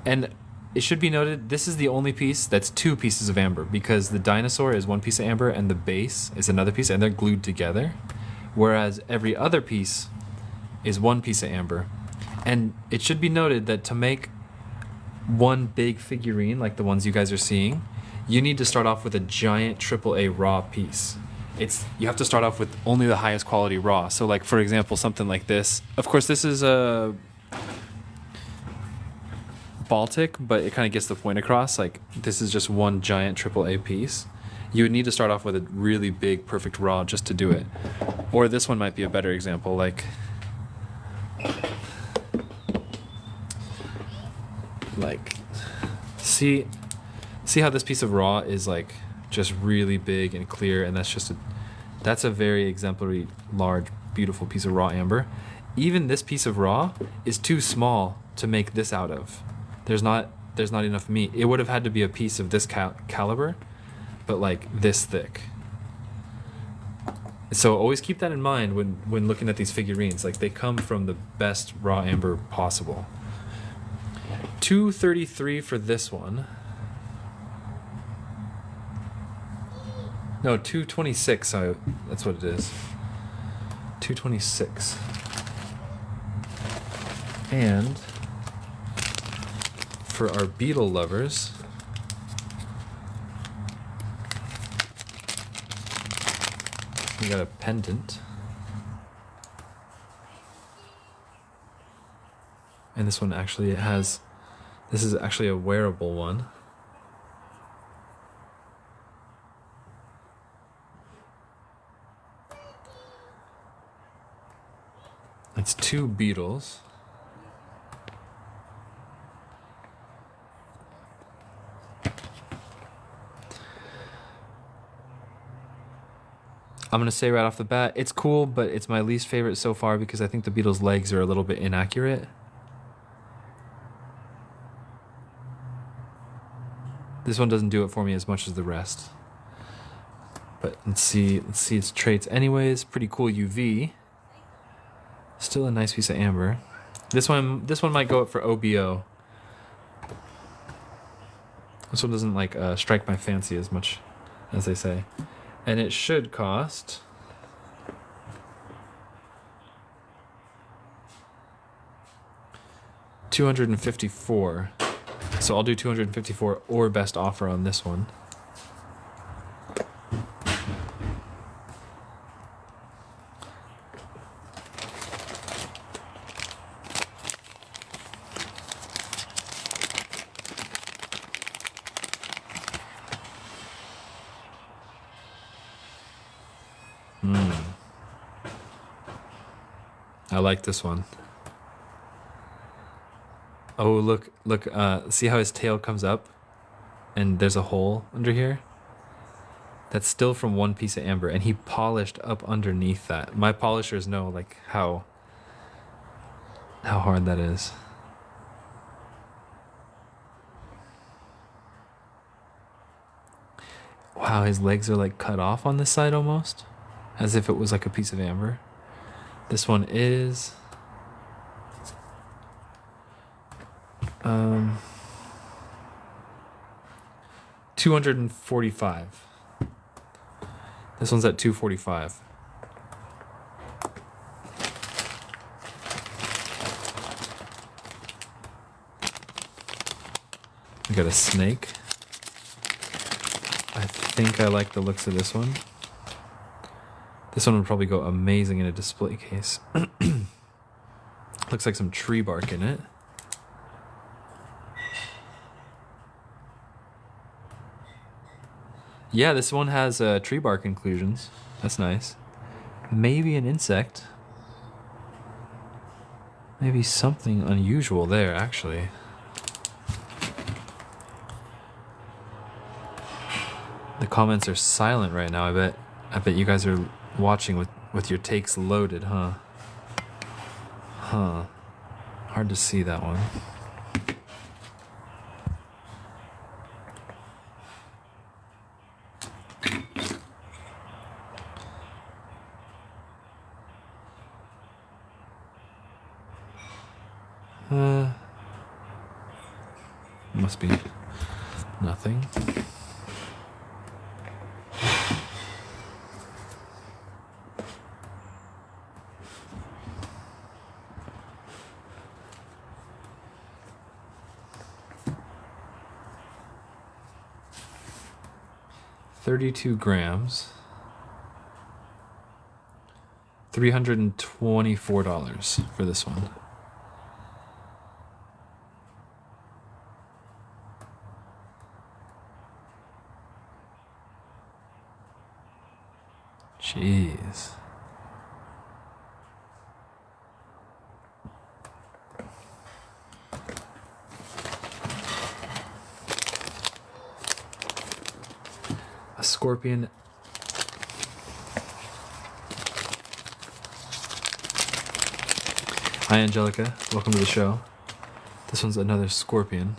And it should be noted, this is the only piece that's 2 pieces of amber, because the dinosaur is 1 piece of amber and the base is another piece, and they're glued together. Whereas every other piece is 1 piece of amber. And it should be noted that to make one big figurine like the ones you guys are seeing, you need to start off with a giant AAA raw piece. You have to start off with only the highest quality raw. So like for example, something like this. Of course, this is a Baltic, but it kind of gets the point across. Like this is just one giant AAA piece. You would need to start off with a really big, perfect raw just to do it. Or this one might be a better example. Like see how this piece of raw is like just really big and clear, and that's a very exemplary, large, beautiful piece of raw amber. Even this piece of raw is too small to make this out of. There's not enough meat. It would have had to be a piece of this caliber, but like this thick. So always keep that in mind when looking at these figurines. Like they come from the best raw amber possible. $233 for this one. No, $226. That's what it is. $226. And for our beetle lovers, we got a pendant. And this one actually this is actually a wearable one. It's 2 beetles. I'm going to say right off the bat, it's cool, but it's my least favorite so far because I think the beetle's legs are a little bit inaccurate. This one doesn't do it for me as much as the rest. But let's see its traits anyways. Pretty cool UV. Still a nice piece of amber. This one might go up for OBO. This one doesn't like strike my fancy as much as they say. And it should cost $254. So I'll do $254 or best offer on this one. I like this one. Oh, look, see how his tail comes up and there's a hole under here? That's still from one piece of amber, and he polished up underneath that. My polishers know like how hard that is. Wow, his legs are like cut off on this side almost, as if it was like a piece of amber. This one is $245. This one's at $245. We got a snake. I think I like the looks of this one. This one would probably go amazing in a display case. Looks like some tree bark in it. Yeah, this one has tree bark inclusions. That's nice. Maybe an insect. Maybe something unusual there, actually. The comments are silent right now. I bet you guys are watching with your takes loaded, huh? Huh. Hard to see that one. Must be nothing. 32 grams. $324 for this one. Jeez. A scorpion. Hi, Angelica. Welcome to the show. This one's another scorpion.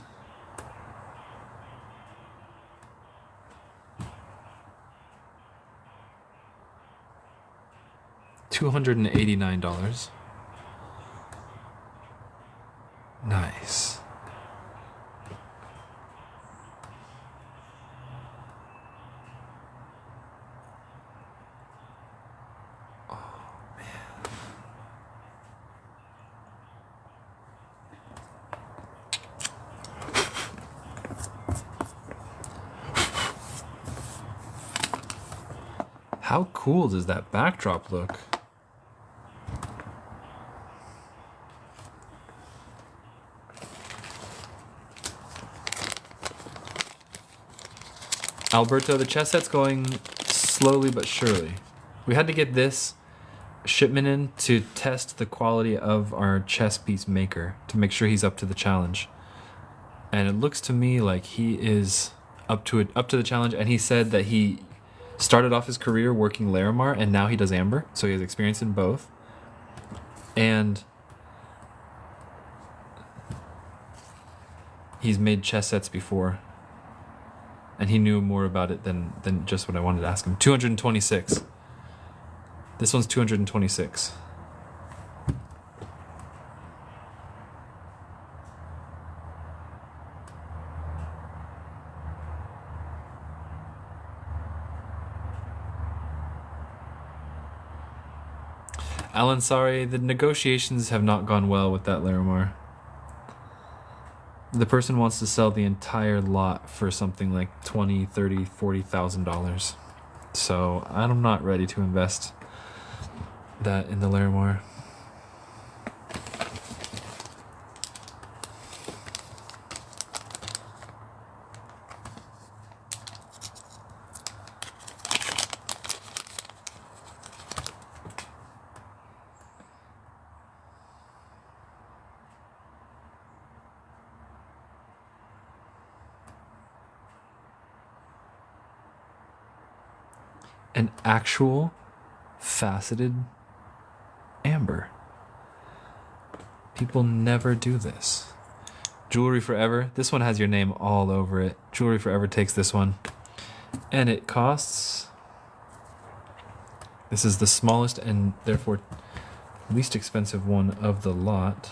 $289. Nice. Oh, man. How cool does that backdrop look? Alberto, the chess set's going slowly but surely. We had to get this shipment in to test the quality of our chess piece maker to make sure he's up to the challenge. And it looks to me like he is up to the challenge, and he said that he started off his career working Larimar and now he does Amber, so he has experience in both. And he's made chess sets before. And he knew more about it than just what I wanted to ask him. 226. This one's 226. Alan, sorry, the negotiations have not gone well with that Larimar. The person wants to sell the entire lot for something like $20,000, $30,000, $40,000. So I'm not ready to invest that in the Larimar. An actual faceted amber. People never do this. Jewelry Forever. This one has your name all over it. Jewelry Forever takes this one. And it costs... This is the smallest and therefore least expensive one of the lot.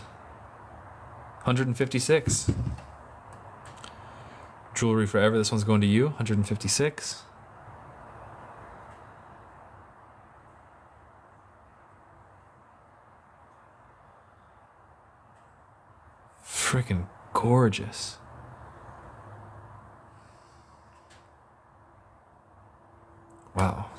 $156. Jewelry Forever. This one's going to you. $156. Freaking gorgeous. Wow.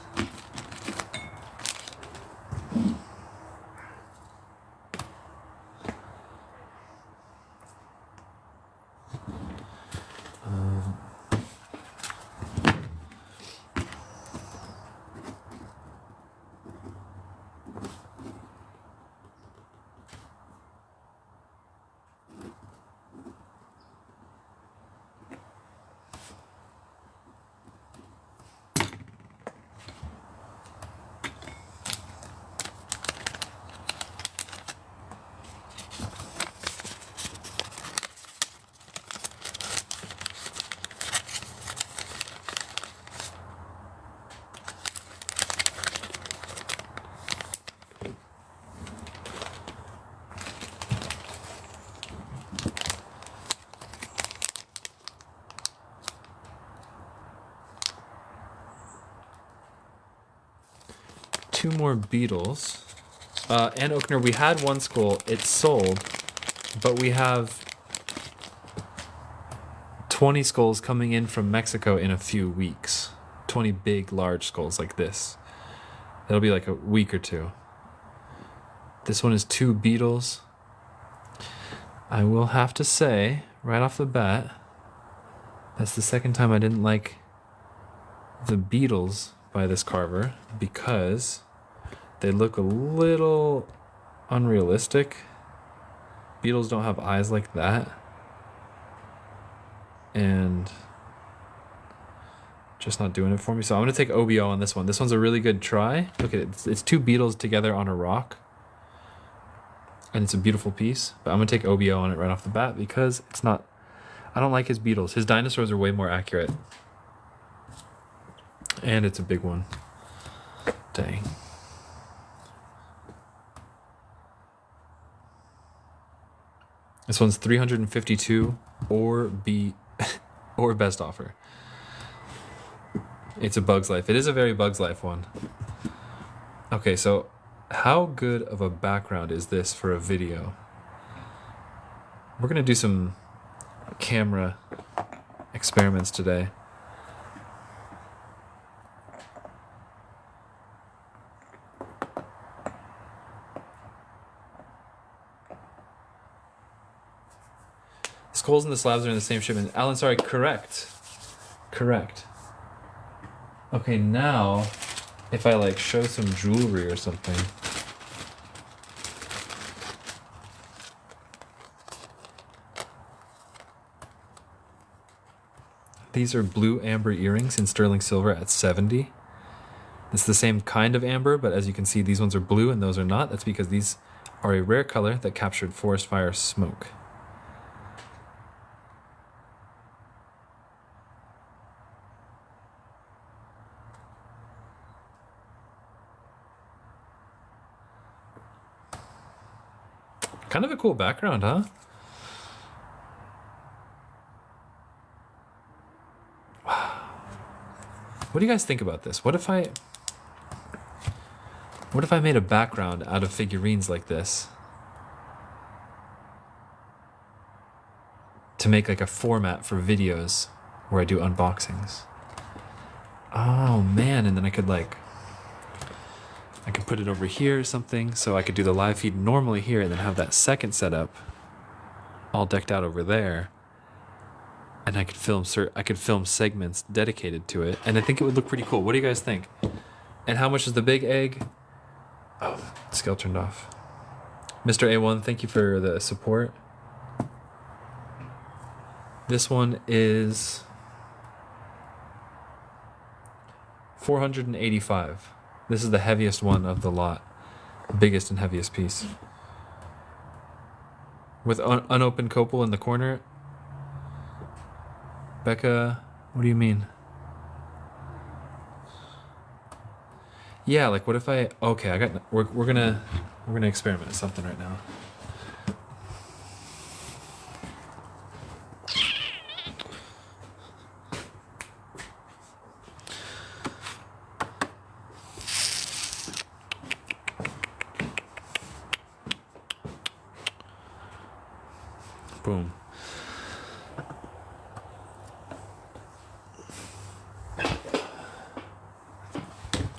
Two more beetles. And Oakner, we had one skull. It's sold, but we have 20 skulls coming in from Mexico in a few weeks. 20 big, large skulls like this. That'll be like a week or two. This one is 2 beetles. I will have to say, right off the bat, that's the second time I didn't like the beetles by this carver because they look a little unrealistic. Beetles don't have eyes like that. And just not doing it for me. So I'm going to take OBO on this one. This one's a really good try. Look at it. It's 2 beetles together on a rock. And it's a beautiful piece. But I'm going to take OBO on it right off the bat because it's not... I don't like his beetles. His dinosaurs are way more accurate. And it's a big one. Dang. This one's 352 or or best offer. It's a Bug's Life. It is a very Bug's Life one. Okay, so how good of a background is this for a video? We're gonna do some camera experiments today. Skulls and the slabs are in the same shipment. Alan, sorry, correct. Correct. Okay, now, if I like show some jewelry or something. These are blue amber earrings in sterling silver at 70. It's the same kind of amber, but as you can see, these ones are blue and those are not. That's because these are a rare color that captured forest fire smoke. Kind of a cool background, huh? Wow. What do you guys think about this? What if I made a background out of figurines like this? To make like a format for videos where I do unboxings. Oh man, and then I could put it over here or something, so I could do the live feed normally here and then have that second setup all decked out over there. And I could film segments dedicated to it, and I think it would look pretty cool. What do you guys think? And how much is the big egg? Oh, scale turned off. Mr. A1, thank you for the support. This one is 485. This is the heaviest one of the lot. The biggest and heaviest piece. With unopened Copal in the corner. Becca, what do you mean? Yeah, like what if I... Okay, we're gonna experiment with something right now. Boom.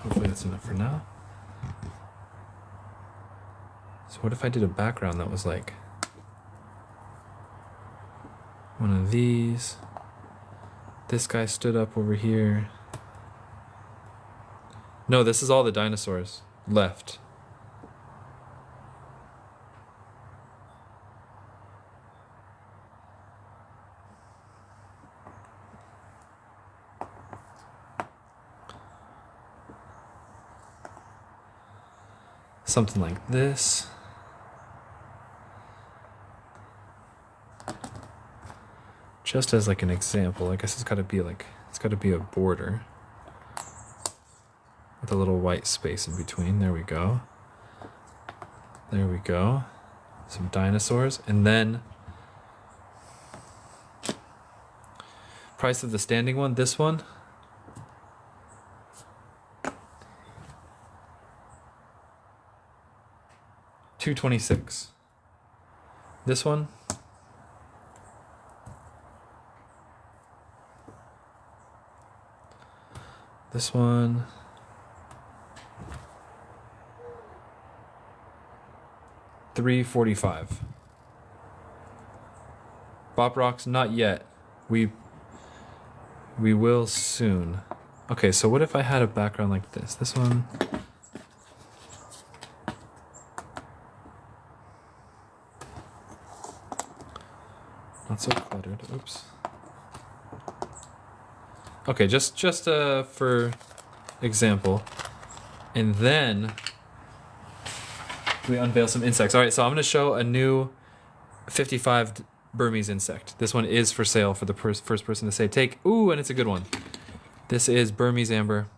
Hopefully that's enough for now. So what if I did a background that was like one of these? This guy stood up over here. No, this is all the dinosaurs left. Something like this. Just as like an example, I guess it's got to be a border with a little white space in between. There we go. There we go. Some dinosaurs, and then price of the standing one, this one. $226. This one, This one. $3.45. Bop rocks, not yet. We will soon. Okay, so what if I had a background like this? This one. Not so cluttered. Oops. Okay, just for example. And then we unveil some insects. All right, so I'm going to show a new 55 Burmese insect. This one is for sale for the first person to say take. Ooh, and it's a good one. This is Burmese amber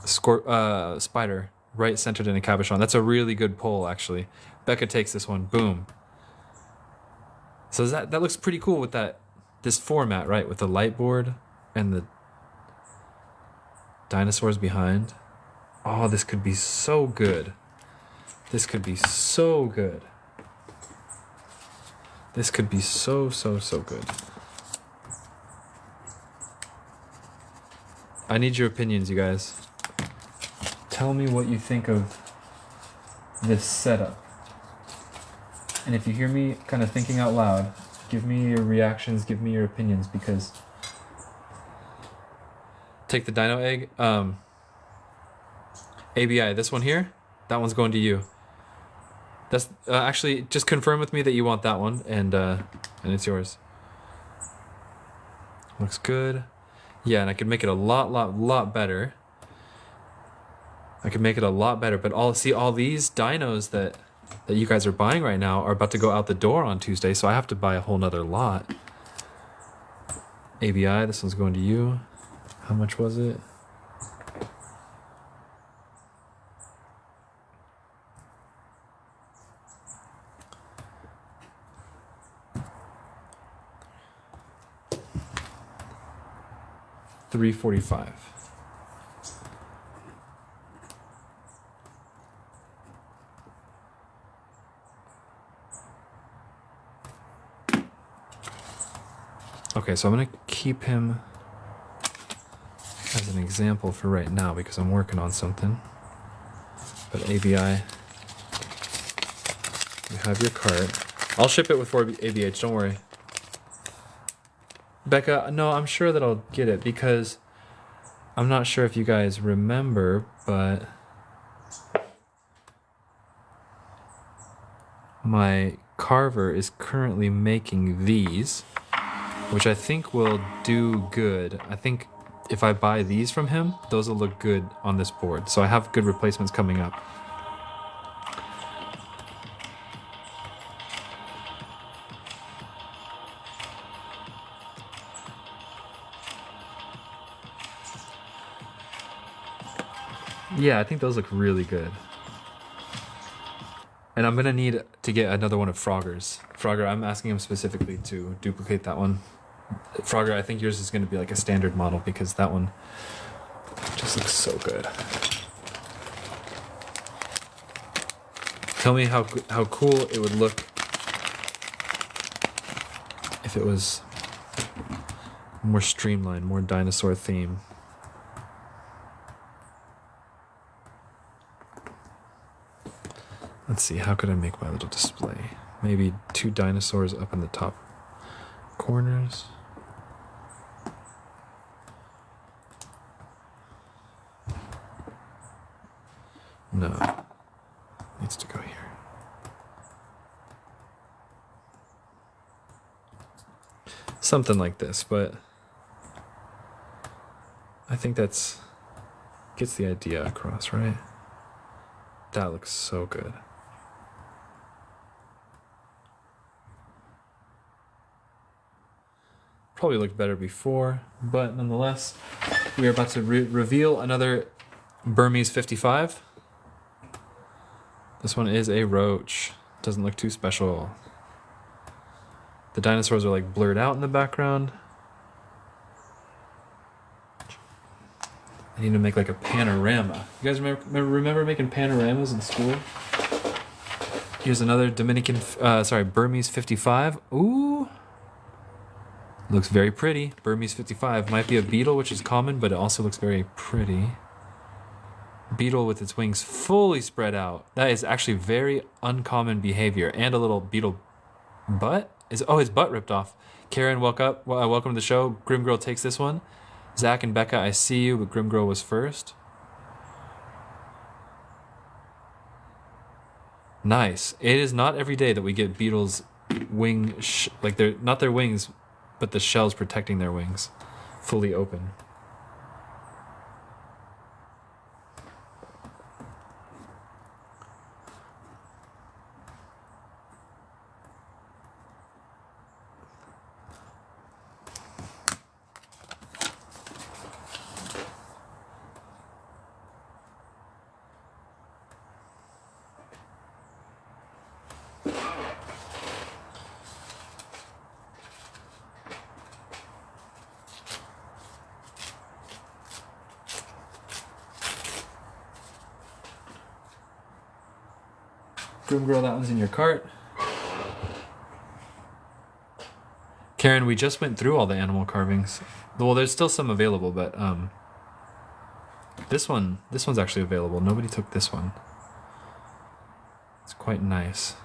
spider, right centered in a cabochon. That's a really good pull, actually. Becca takes this one. Boom. So that looks pretty cool with this format, right? With the light board and the dinosaurs behind. Oh, this could be so good. This could be so good. This could be so good. I need your opinions, you guys. Tell me what you think of this setup. And if you hear me kind of thinking out loud, give me your reactions, give me your opinions, because... Take the dino egg. ABI, this one here, that one's going to you. That's actually, just confirm with me that you want that one, and it's yours. Looks good. Yeah, and I could make it a lot better. I could make it a lot better, but all these dinos that you guys are buying right now are about to go out the door on Tuesday, so I have to buy a whole nother lot. ABI, this one's going to you. How much was it? $3.45. Okay, so I'm gonna keep him as an example for right now because I'm working on something. But ABI, you have your cart. I'll ship it with 4 ABH, don't worry. Becca, no, I'm sure that I'll get it because I'm not sure if you guys remember, but my carver is currently making these, which I think will do good. I think if I buy these from him, those will look good on this board. So I have good replacements coming up. Yeah, I think those look really good. And I'm gonna need to get another one of Frogger's. Frogger, I'm asking him specifically to duplicate that one. Frogger, I think yours is gonna be like a standard model because that one just looks so good. Tell me how cool it would look if it was more streamlined, more dinosaur theme. Let's see, how could I make my little display? Maybe 2 dinosaurs up in the top corners. No, needs to go here. Something like this, but I think that's gets the idea across, right? That looks so good. Probably looked better before, but nonetheless, we are about to reveal another Burmese 55. This one is a roach. Doesn't look too special. The dinosaurs are like blurred out in the background. I need to make like a panorama. You guys remember making panoramas in school? Here's another Burmese 55. Ooh. Looks very pretty. Burmese 55. Might be a beetle, which is common, but it also looks very pretty. Beetle with its wings fully spread out. That is actually very uncommon behavior. And a little beetle butt? His butt ripped off. Karen, welcome to the show. Grimgirl takes this one. Zach and Becca, I see you, but Grimgirl was first. Nice. It is not every day that we get beetles wing, like they're not their wings, but the shells protecting their wings, fully open. Grimgirl, that one's in your cart. Karen, we just went through all the animal carvings. Well, there's still some available, but this one's actually available. Nobody took this one. It's quite nice.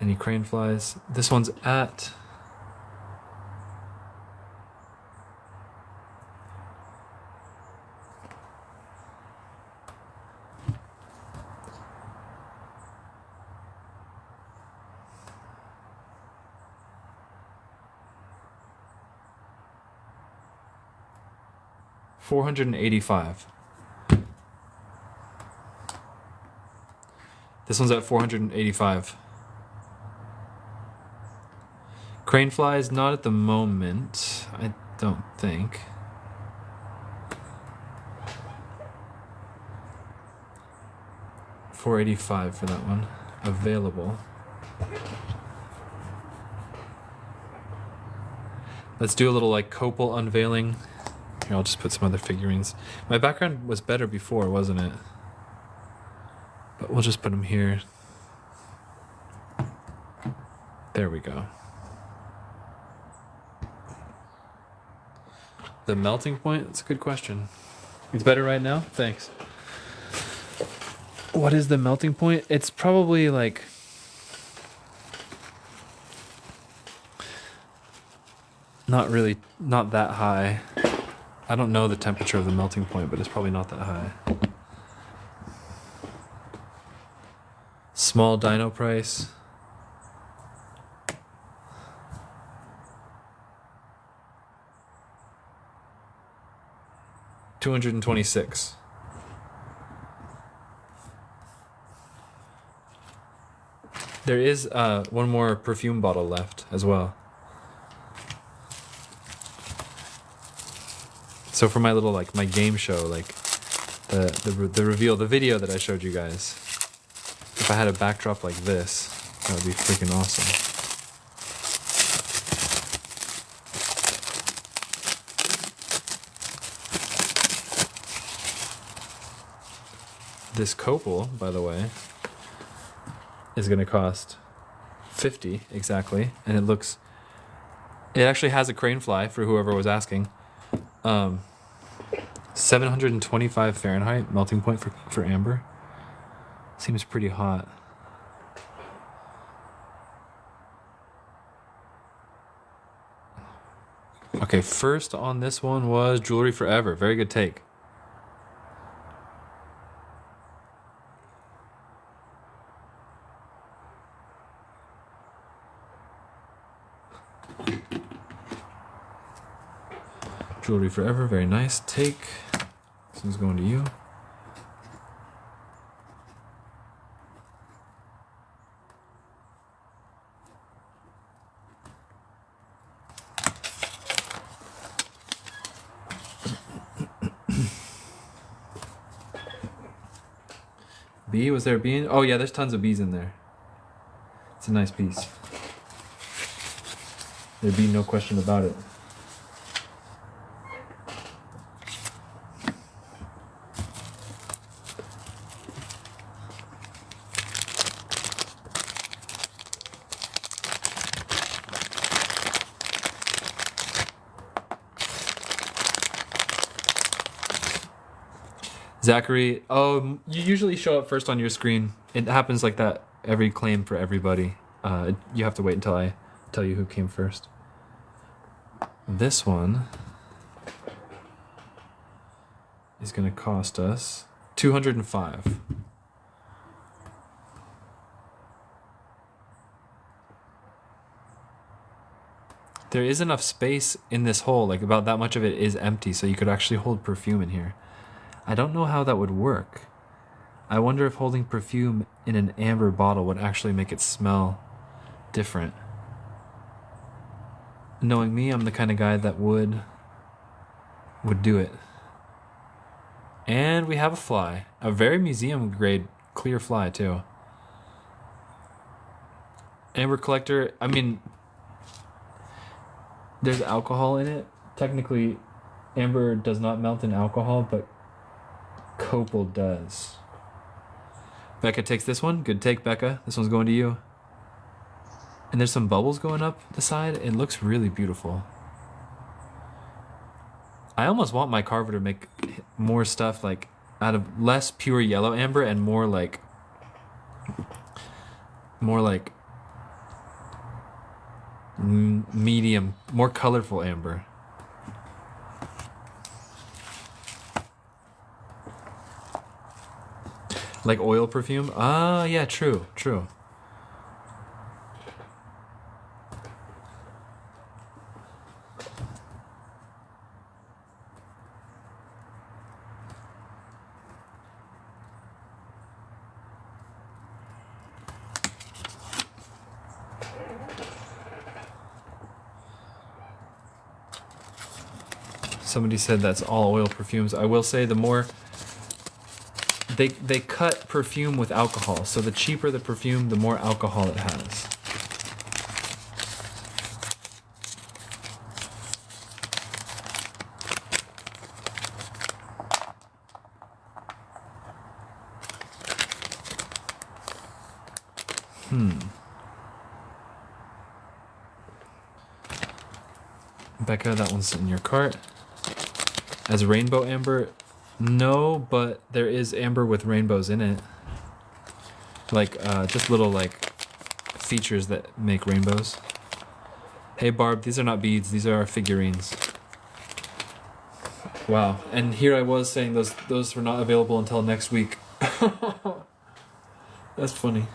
Any crane flies? This one's at $485. This one's at $485. Crane flies, not at the moment, I don't think. $485 for that one. Available. Let's do a little like Copal unveiling. Here, I'll just put some other figurines. My background was better before, wasn't it? But we'll just put them here. There we go. The melting point? That's a good question. It's better right now? Thanks. What is the melting point? It's probably like... not that high. I don't know the temperature of the melting point, but it's probably not that high. Small dino price. $226. There is one more perfume bottle left as well. So for my little my game show, the reveal, the video that I showed you guys, if I had a backdrop like this, that would be freaking awesome. This Copal, by the way, is going to cost $50 exactly, and it actually has a crane fly for whoever was asking. 725 Fahrenheit melting point for amber. Seems pretty hot. Okay, first on this one was Jewelry Forever. Very good take. Jewelry Forever, very nice take. This one's going to you. Bee, was there a bee in? Oh yeah, there's tons of bees in there. It's a nice piece. There'd be no question about it. Zachary, oh, you usually show up first on your screen. It happens like that every claim for everybody. You have to wait until I tell you who came first. This one is going to cost us $205. There is enough space in this hole, like about that much of it is empty, so you could actually hold perfume in here. I don't know how that would work. I wonder if holding perfume in an amber bottle would actually make it smell different. Knowing me, I'm the kind of guy that would do it. And we have a fly. A very museum grade clear fly too. Amber collector, I mean, there's alcohol in it. Technically, amber does not melt in alcohol, but Copal does. Becca takes this one. Good take, Becca. This one's going to you. And there's some bubbles going up the side. It looks really beautiful. I almost want my carver to make more stuff like out of less pure yellow amber and more like medium, more colorful amber. Like oil perfume? Ah, yeah, true. Somebody said that's all oil perfumes. I will say the more they cut perfume with alcohol, so the cheaper the perfume, the more alcohol it has. Becca, that one's in your cart. As rainbow amber, no, but there is amber with rainbows in it. Like, just little, like, features that make rainbows. Hey, Barb, these are not beads. These are our figurines. Wow. And here I was saying those were not available until next week. That's funny.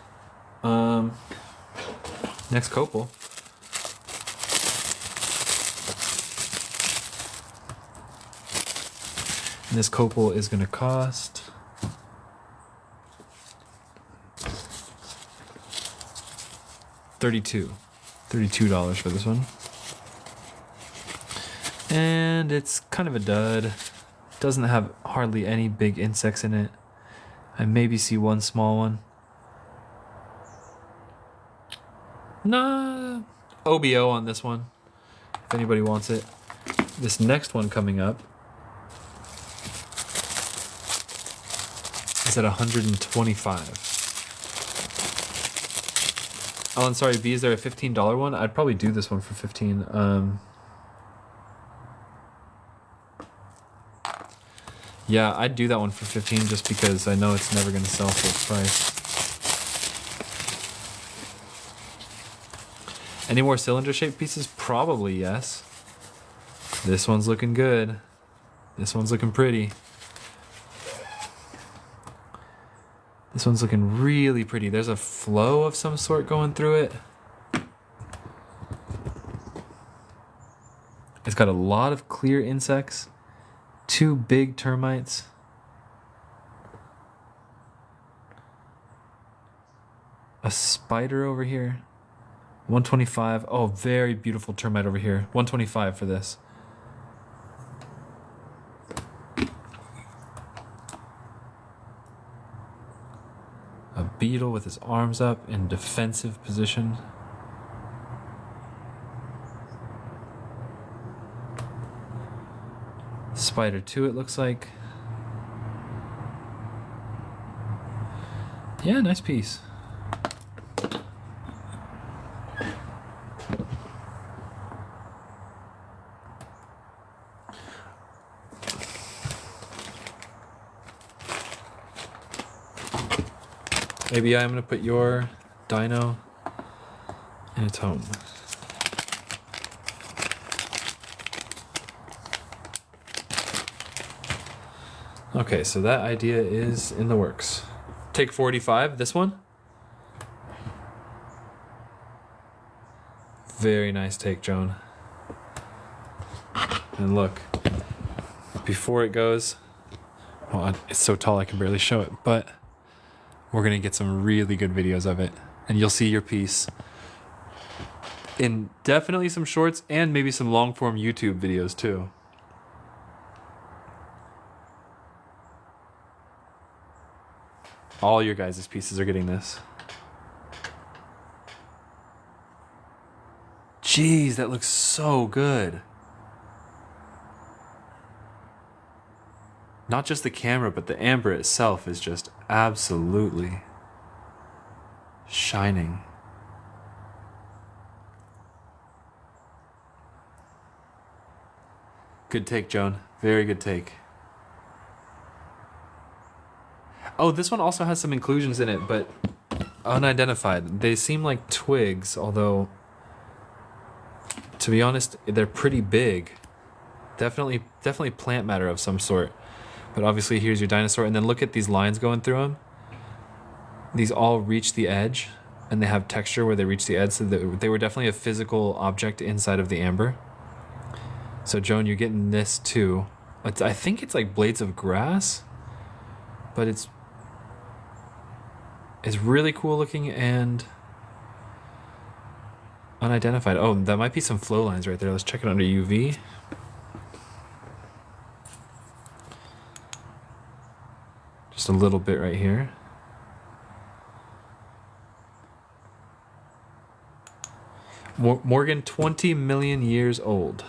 Next Copal. And this Copal is going to cost $32 for this one. And it's kind of a dud. Doesn't have hardly any big insects in it. I maybe see one small one. Nah, OBO on this one, if anybody wants it. This next one coming up is at $125. Oh, and sorry, B, is there a $15 one? I'd probably do this one for $15. Yeah, I'd do that one for $15 just because I know it's never going to sell full price. Any more cylinder-shaped pieces? Probably yes. This one's looking good. This one's looking pretty. This one's looking really pretty. There's a flow of some sort going through it. It's got a lot of clear insects. 2 big termites. A spider over here. 125. Oh, very beautiful termite over here. 125 for this. A beetle with his arms up in defensive position. Spider 2, it looks like. Yeah, nice piece. Maybe I'm gonna put your dino in its home. Okay, so that idea is in the works. Take 45, this one. Very nice take, Joan. And look, before it goes, well, it's so tall I can barely show it, but we're gonna get some really good videos of it. And you'll see your piece in definitely some shorts and maybe some long form YouTube videos too. All your guys' pieces are getting this. Jeez, that looks so good. Not just the camera, but the amber itself is just absolutely shining. Good take, Joan. Very good take. Oh, this one also has some inclusions in it, but unidentified. They seem like twigs, although, to be honest, they're pretty big. Definitely plant matter of some sort. But obviously, here's your dinosaur, and then look at these lines going through them. These all reach the edge, and they have texture where they reach the edge, so they were definitely a physical object inside of the amber. So, Joan, you're getting this too. I think it's like blades of grass, but it's really cool looking and unidentified. Oh, that might be some flow lines right there. Let's check it under UV. Just a little bit right here. Morgan, 20 million years old.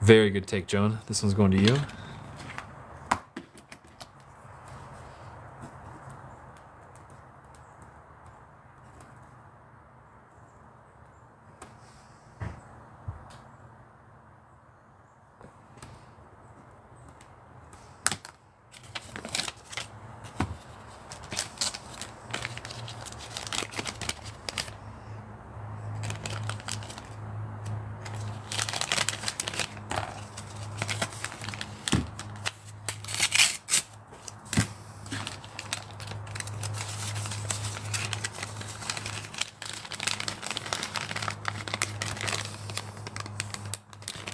Very good take, Joan. This one's going to you.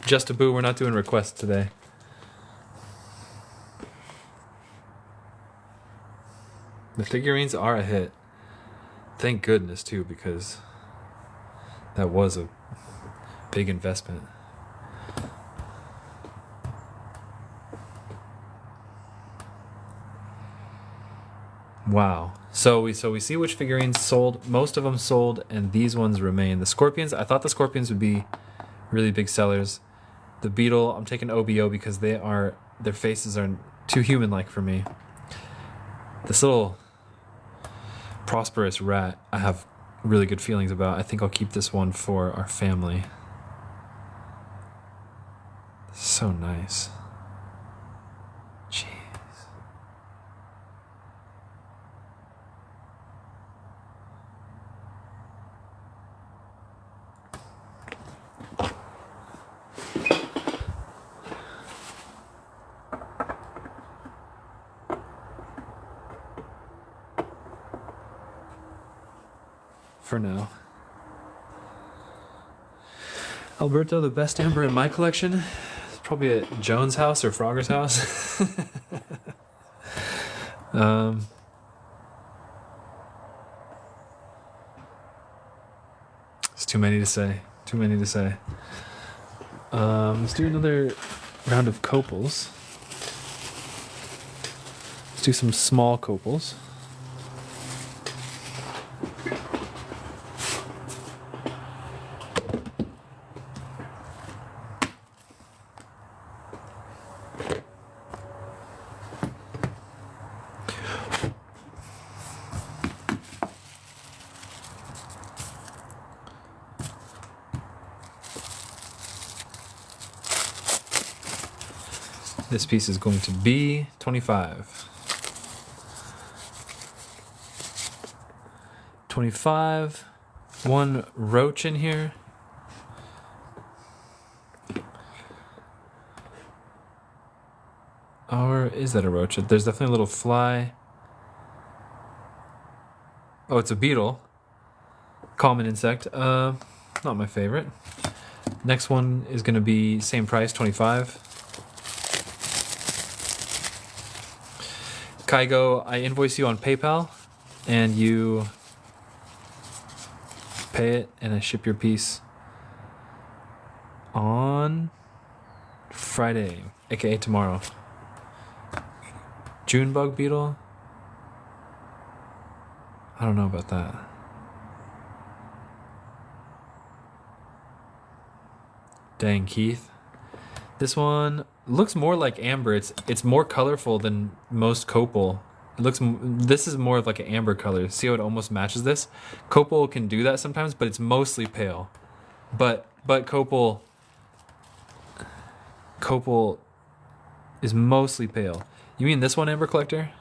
Just a boo, we're not doing requests today. The figurines are a hit. Thank goodness too, because that was a big investment. Wow. So we see which figurines sold. Most of them sold, and these ones remain. The scorpions, I thought the scorpions would be really big sellers. The beetle, I'm taking OBO because their faces are too human-like for me. This little prosperous rat, I have really good feelings about. I think I'll keep this one for our family. So nice. Jeez. For now. Alberto, the best amber in my collection? It's probably at Joan's house or Frogger's house. It's too many to say. Too many to say. Let's do another round of copals. Let's do some small copals. This piece is going to be 25. 25. One roach in here. Or is that a roach? There's definitely a little fly. Oh, it's a beetle. Common insect. Not my favorite. Next one is going to be same price, 25. Kaigo, I invoice you on PayPal, and you pay it, and I ship your piece on Friday, aka tomorrow. June bug beetle? I don't know about that. Dang, Keith. This one looks more like amber. It's more colorful than most copal. This is more of like an amber color. See how it almost matches this? Copal can do that sometimes, but it's mostly pale. But copal is mostly pale. You mean this one, Amber Collector?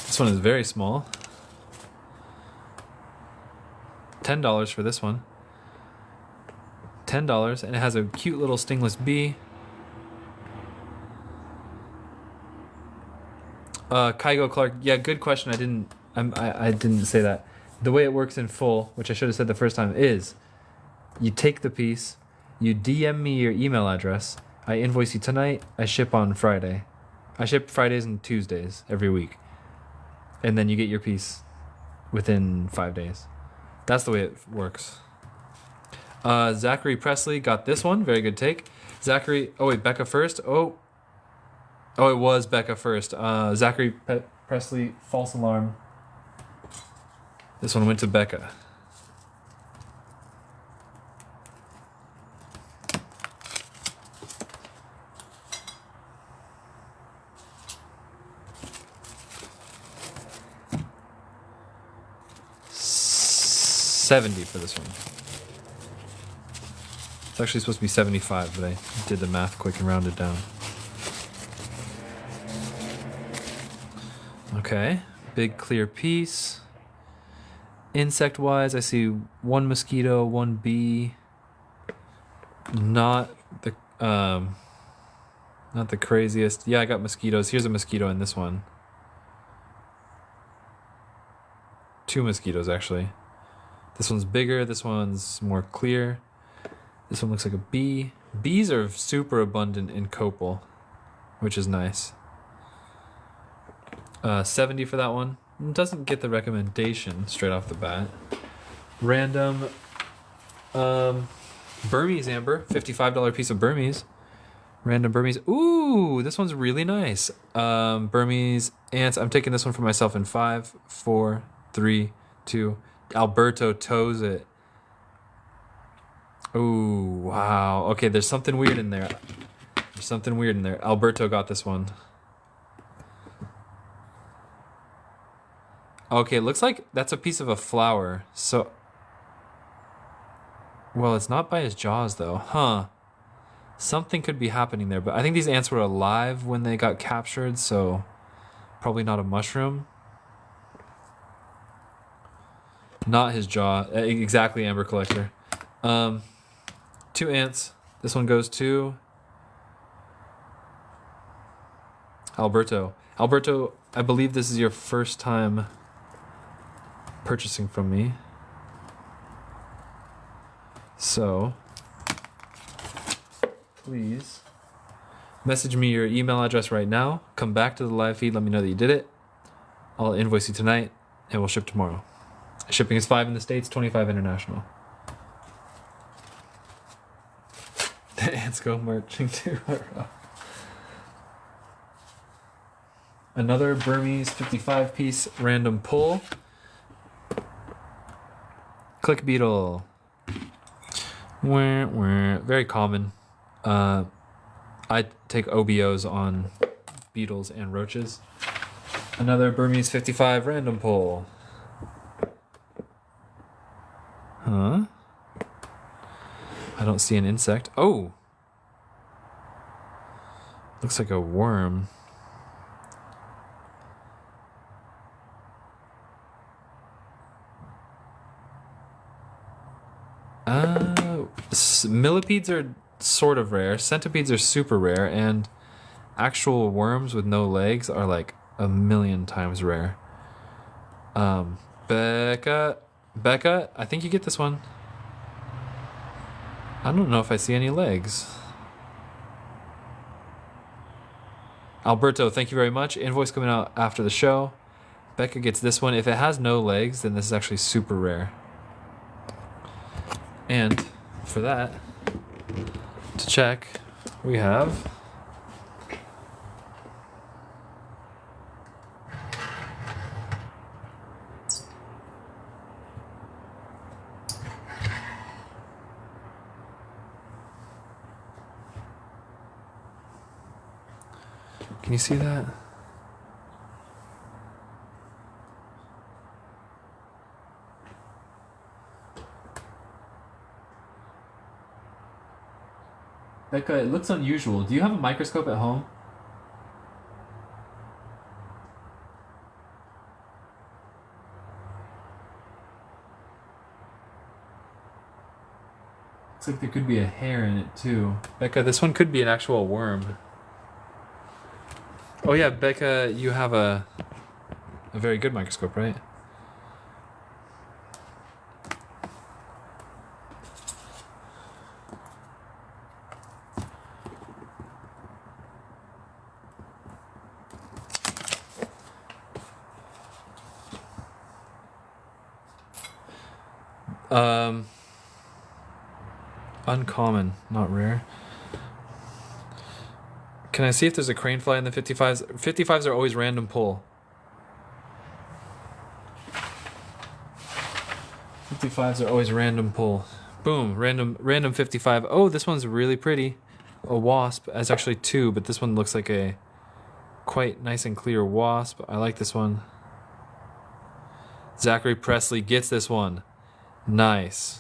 This one is very small. $10 for this one. $10, and it has a cute little stingless bee. Kaigo Clark, yeah, good question. I didn't say that. The way it works in full, which I should have said the first time, is you take the piece, you DM me your email address, I invoice you tonight, I ship on Friday. I ship Fridays and Tuesdays every week. And then you get your piece within 5 days. That's the way it works. Zachary Presley got this one. Very good take. Zachary, oh wait, Becca first. Oh, it was Becca first. Zachary Presley, false alarm. This one went to Becca. $70 for this one. It's actually supposed to be 75, but I did the math quick and rounded down. Okay, big clear piece. Insect-wise, I see one mosquito, one bee. Not the craziest. Yeah, I got mosquitoes. Here's a mosquito in this one. 2 mosquitoes, actually. This one's bigger. This one's more clear. This one looks like a bee. Bees are super abundant in copal, which is nice. 70 for that one. Doesn't get the recommendation straight off the bat. Random Burmese amber, $55 piece of Burmese. Random Burmese. Ooh, this one's really nice. Burmese ants. I'm taking this one for myself in 5, 4, 3, 2. Alberto toes it. Ooh, wow. Okay, there's something weird in there. Alberto got this one. Okay, it looks like that's a piece of a flower. So, well, it's not by his jaws though. Huh. Something could be happening there, but I think these ants were alive when they got captured, so probably not a mushroom. Not his jaw. Exactly, Amber Collector. 2 ants. This one goes to Alberto. Alberto, I believe this is your first time purchasing from me. So, please message me your email address right now. Come back to the live feed. Let me know that you did it. I'll invoice you tonight, and we'll ship tomorrow. Shipping is $5 in the States, $25 international. The ants go marching to a row. Another Burmese 55-piece random pull. Click beetle. Very common. I take OBOs on beetles and roaches. Another Burmese 55 random pull. Huh? I don't see an insect. Oh! Looks like a worm. Millipedes are sort of rare. Centipedes are super rare, and actual worms with no legs are like a million times rare. Becca, I think you get this one. I don't know if I see any legs. Alberto, thank you very much. Invoice coming out after the show. Becca gets this one. If it has no legs, then this is actually super rare. And for that, to check, we have Can you see that? Becca, it looks unusual. Do you have a microscope at home? Looks like there could be a hair in it too. Becca, this one could be an actual worm. Oh yeah, Becca, you have a very good microscope, right? Uncommon, not rare. Can I see if there's a crane fly in the 55s? 55s are always random pull. 55s are always random pull. Boom, random 55. Oh, this one's really pretty. A wasp. It's actually two, but this one looks like a quite nice and clear wasp. I like this one. Zachary Presley gets this one. Nice.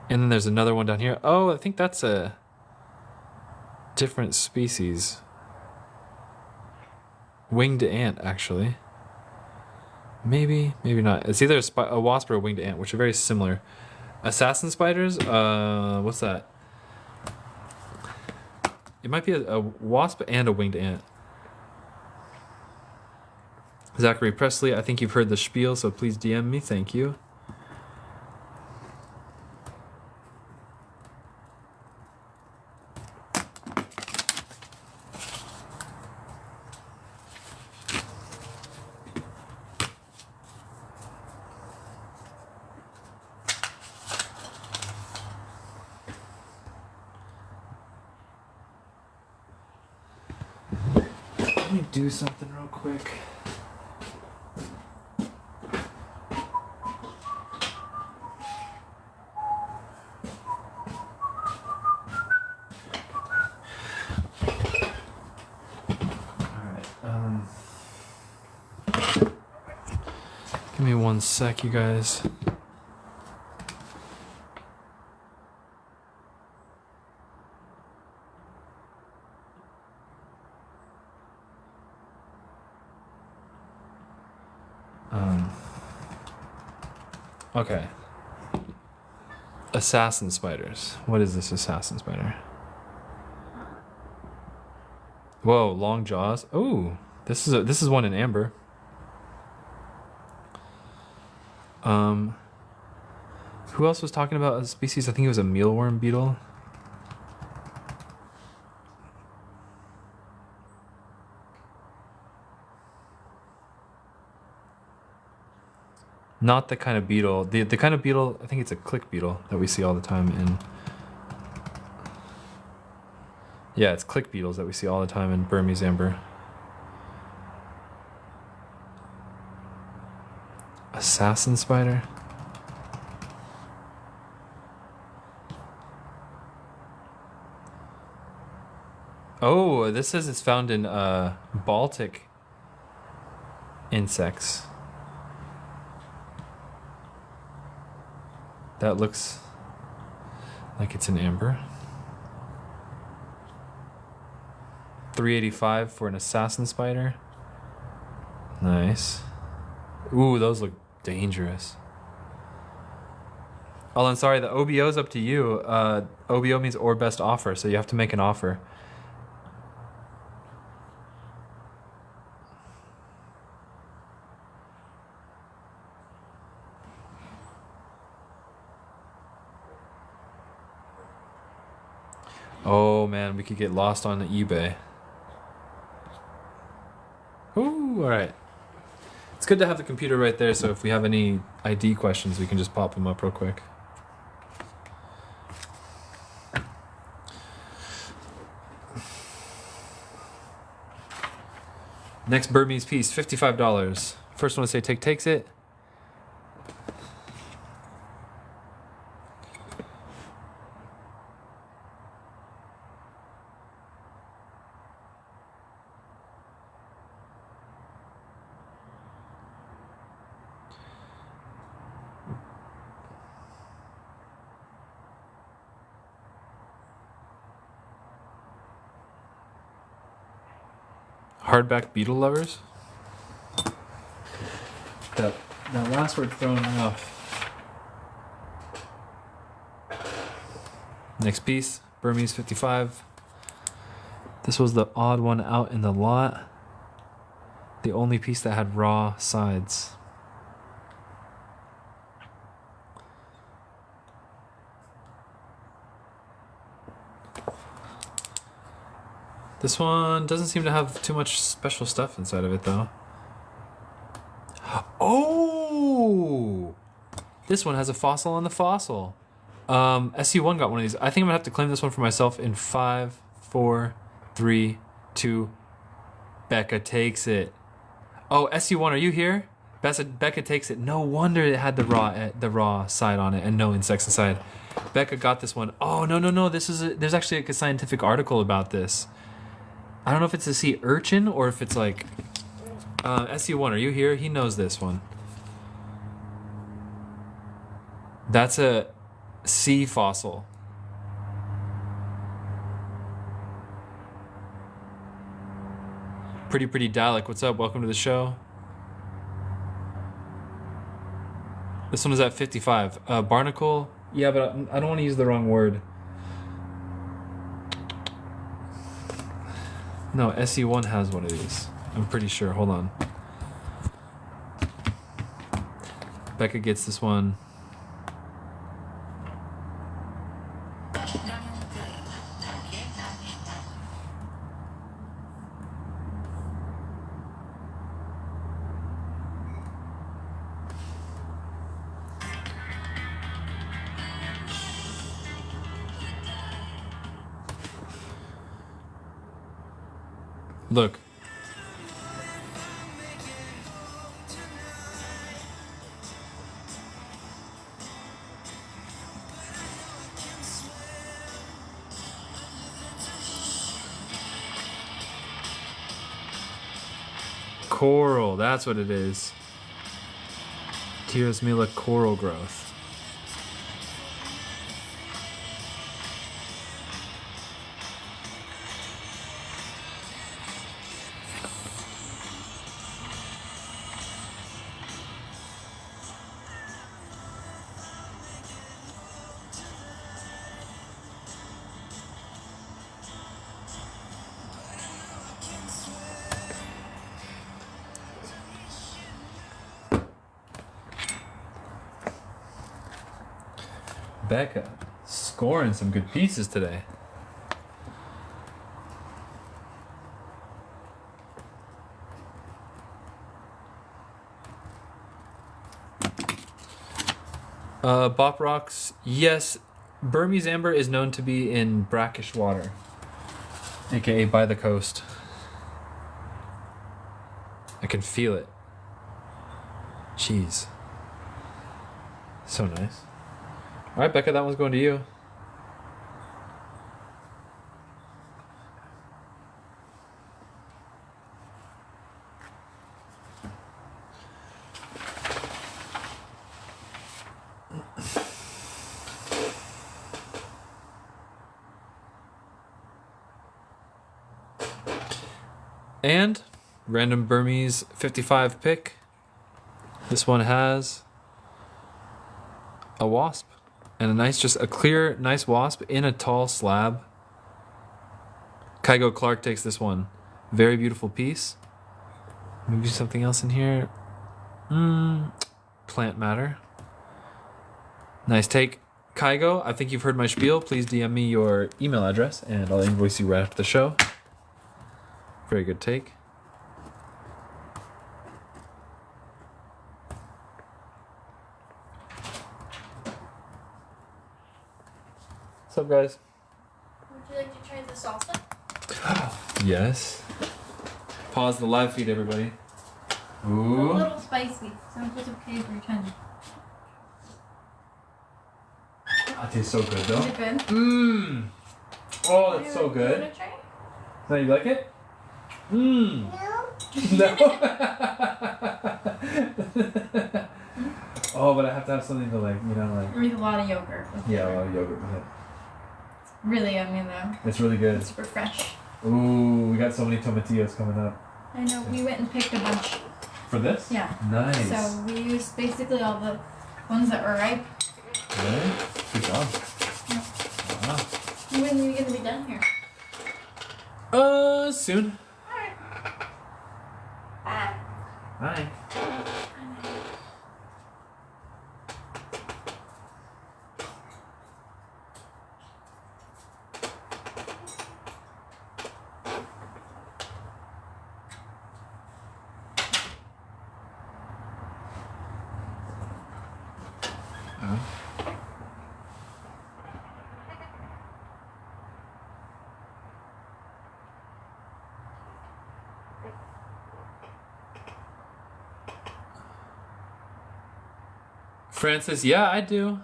And then there's another one down here. Oh, I think that's a different species. Winged ant, actually. Maybe not. It's either a wasp or a winged ant, which are very similar. Assassin spiders? What's that? It might be a wasp and a winged ant. Zachary Presley, I think you've heard the spiel, so please DM me. Thank you. Let me do something real quick. Give me 1 sec, you guys. Okay. Assassin spiders. What is this assassin spider? Whoa, long jaws. Oh, this is one in amber. Who else was talking about a species? I think it was a mealworm beetle. Not the kind of beetle. The kind of beetle, I think it's a click beetle that we see all the time in... Yeah, it's click beetles that we see all the time in Burmese amber. Assassin spider? Oh, this says it's found in Baltic insects. That looks like it's an amber. $3.85 for an assassin spider. Nice. Ooh, those look dangerous. Oh, I'm sorry, the OBO's up to you. OBO means or best offer, so you have to make an offer. Oh man, we could get lost on eBay. Ooh, alright. It's good to have the computer right there, so if we have any ID questions, we can just pop them up real quick. Next Burmese piece, $55. First one to say takes it. Hardback beetle lovers. That last word thrown me off. Next piece, Burmese 55. This was the odd one out in the lot. The only piece that had raw sides. This one doesn't seem to have too much special stuff inside of it, though. Oh! This one has a fossil on the fossil. SC1 got one of these. I think I'm gonna have to claim this one for myself in 5, 4, 3, 2. Becca takes it. Oh, SC1, are you here? Becca takes it. No wonder it had the raw side on it and no insects inside. Becca got this one. Oh no! There's actually like a scientific article about this. I don't know if it's a sea urchin or if it's like SC1, are you here? He knows this one. That's a sea fossil. Pretty Dalek, what's up? Welcome to the show. This one is at 55. Barnacle? Yeah, but I don't want to use the wrong word. No, SE1 has one of these. I'm pretty sure. Hold on. Becca gets this one. Look. Coral, that's what it is. Tears Mila coral growth. Becca scoring some good pieces today. Bop rocks, yes. Burmese amber is known to be in brackish water, aka by the coast. I can feel it. Jeez. So nice. All right, Becca, that one's going to you. And random Burmese 55 pick. This one has a wasp and a nice, just a clear, nice wasp in a tall slab. Kygo Clark takes this one. Very beautiful piece. Maybe something else in here. Plant matter. Nice take. Kygo, I think you've heard my spiel. Please DM me your email address and I'll invoice you right after the show. Very good take. What's up, guys? Would you like to try the salsa? Yes. Pause the live feed, everybody. A Ooh. little spicy, so it's okay for your tongue. That tastes so good, though. Is it good? Mmm. Oh, that's so You good. wanna try? Now you like it? Mmm. No. No. Oh, but I have to have something to like, you know, like. With a lot of yogurt. Yeah, a lot of yogurt with it. Really yummy though. It's really good. It's super fresh. Ooh, we got so many tomatillos coming up. I know, we went and picked a bunch. For this? Yeah. Nice. So we used basically all the ones that were ripe. Really? Good job. Yeah. Wow. When are you gonna be done here? Soon. Alright. Bye. Bye. Francis, yeah, I do.